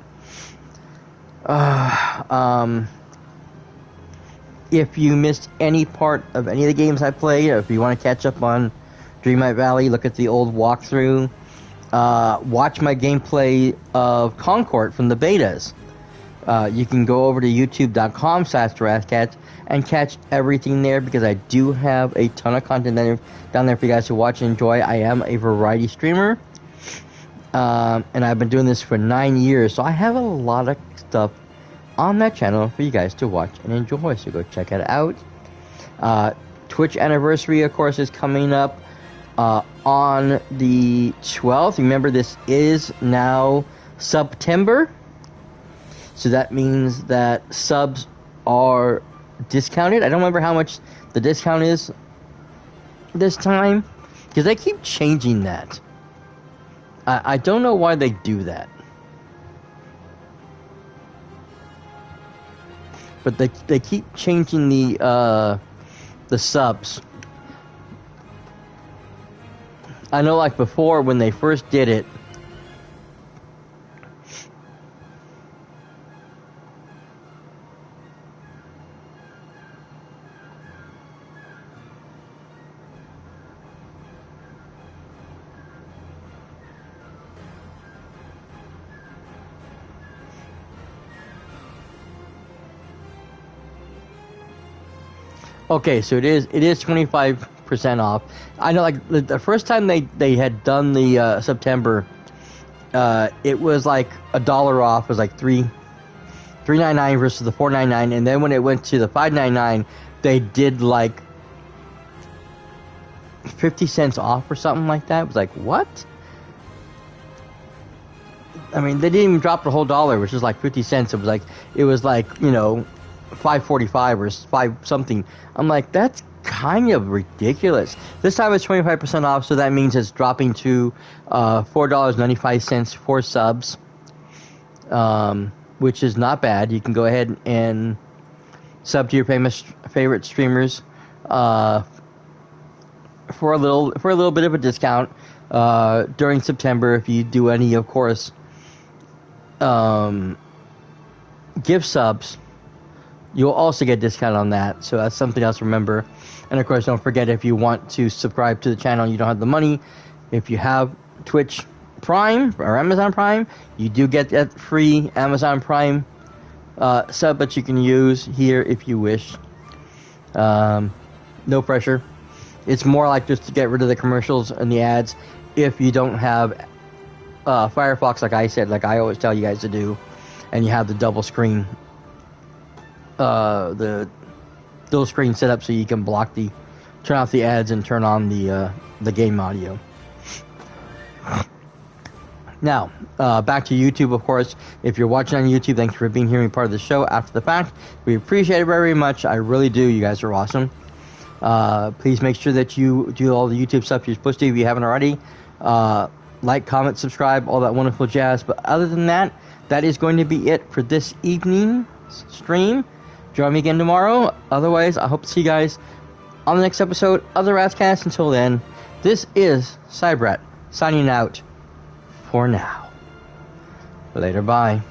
If you missed any part of any of the games I played, or if you want to catch up on Dream Eye Valley, look at the old walkthrough, watch my gameplay of Concord from the betas. You can go over to youtube.com/RatsCast and catch everything there, because I do have a ton of content down there for you guys to watch and enjoy. I am a variety streamer, and I've been doing this for 9 years, so I have a lot of stuff on that channel for you guys to watch and enjoy, so go check it out. Twitch anniversary, of course, is coming up on the 12th. Remember, this is now September, so that means that subs are discounted. I don't remember how much the discount is this time, because they keep changing that. I don't know why they do that. but they keep changing the subs. I know, like before when they first did it. Okay, so it is 25% off. I know, like the first time they had done the September, it was like $1 off. It was like $3.99 versus the $4.99, and then when it went to the $5.99, they did like 50 cents off or something like that. It was like, what? I mean, they didn't even drop the whole dollar, which is like 50 cents. It was like you know, $5.45 or 5 something. I'm like, that's kind of ridiculous. This time it's 25% off, so that means it's dropping to $4.95 for subs, which is not bad. You can go ahead and sub to your favorite streamers for a little bit of a discount during September if you do any, of course, gift subs. You'll also get a discount on that, so that's something else to remember. And of course, don't forget, if you want to subscribe to the channel and you don't have the money, if you have Twitch Prime or Amazon Prime, you do get that free Amazon Prime sub that you can use here if you wish. No pressure. It's more like just to get rid of the commercials and the ads if you don't have Firefox, like I said, like I always tell you guys to do, and you have the double screen. The dual screen setup so you can turn off the ads and turn on the game audio. Now, back to YouTube, of course. If you're watching on YouTube, thanks for being here and being part of the show after the fact. We appreciate it very much. I really do. You guys are awesome. Please make sure that you do all the YouTube stuff you're supposed to if you haven't already. Like, comment, subscribe, all that wonderful jazz. But other than that, that is going to be it for this evening stream. Join me again tomorrow. Otherwise, I hope to see you guys on the next episode of the RatsCast. Until then, this is cyperrat signing out for now. Later, bye.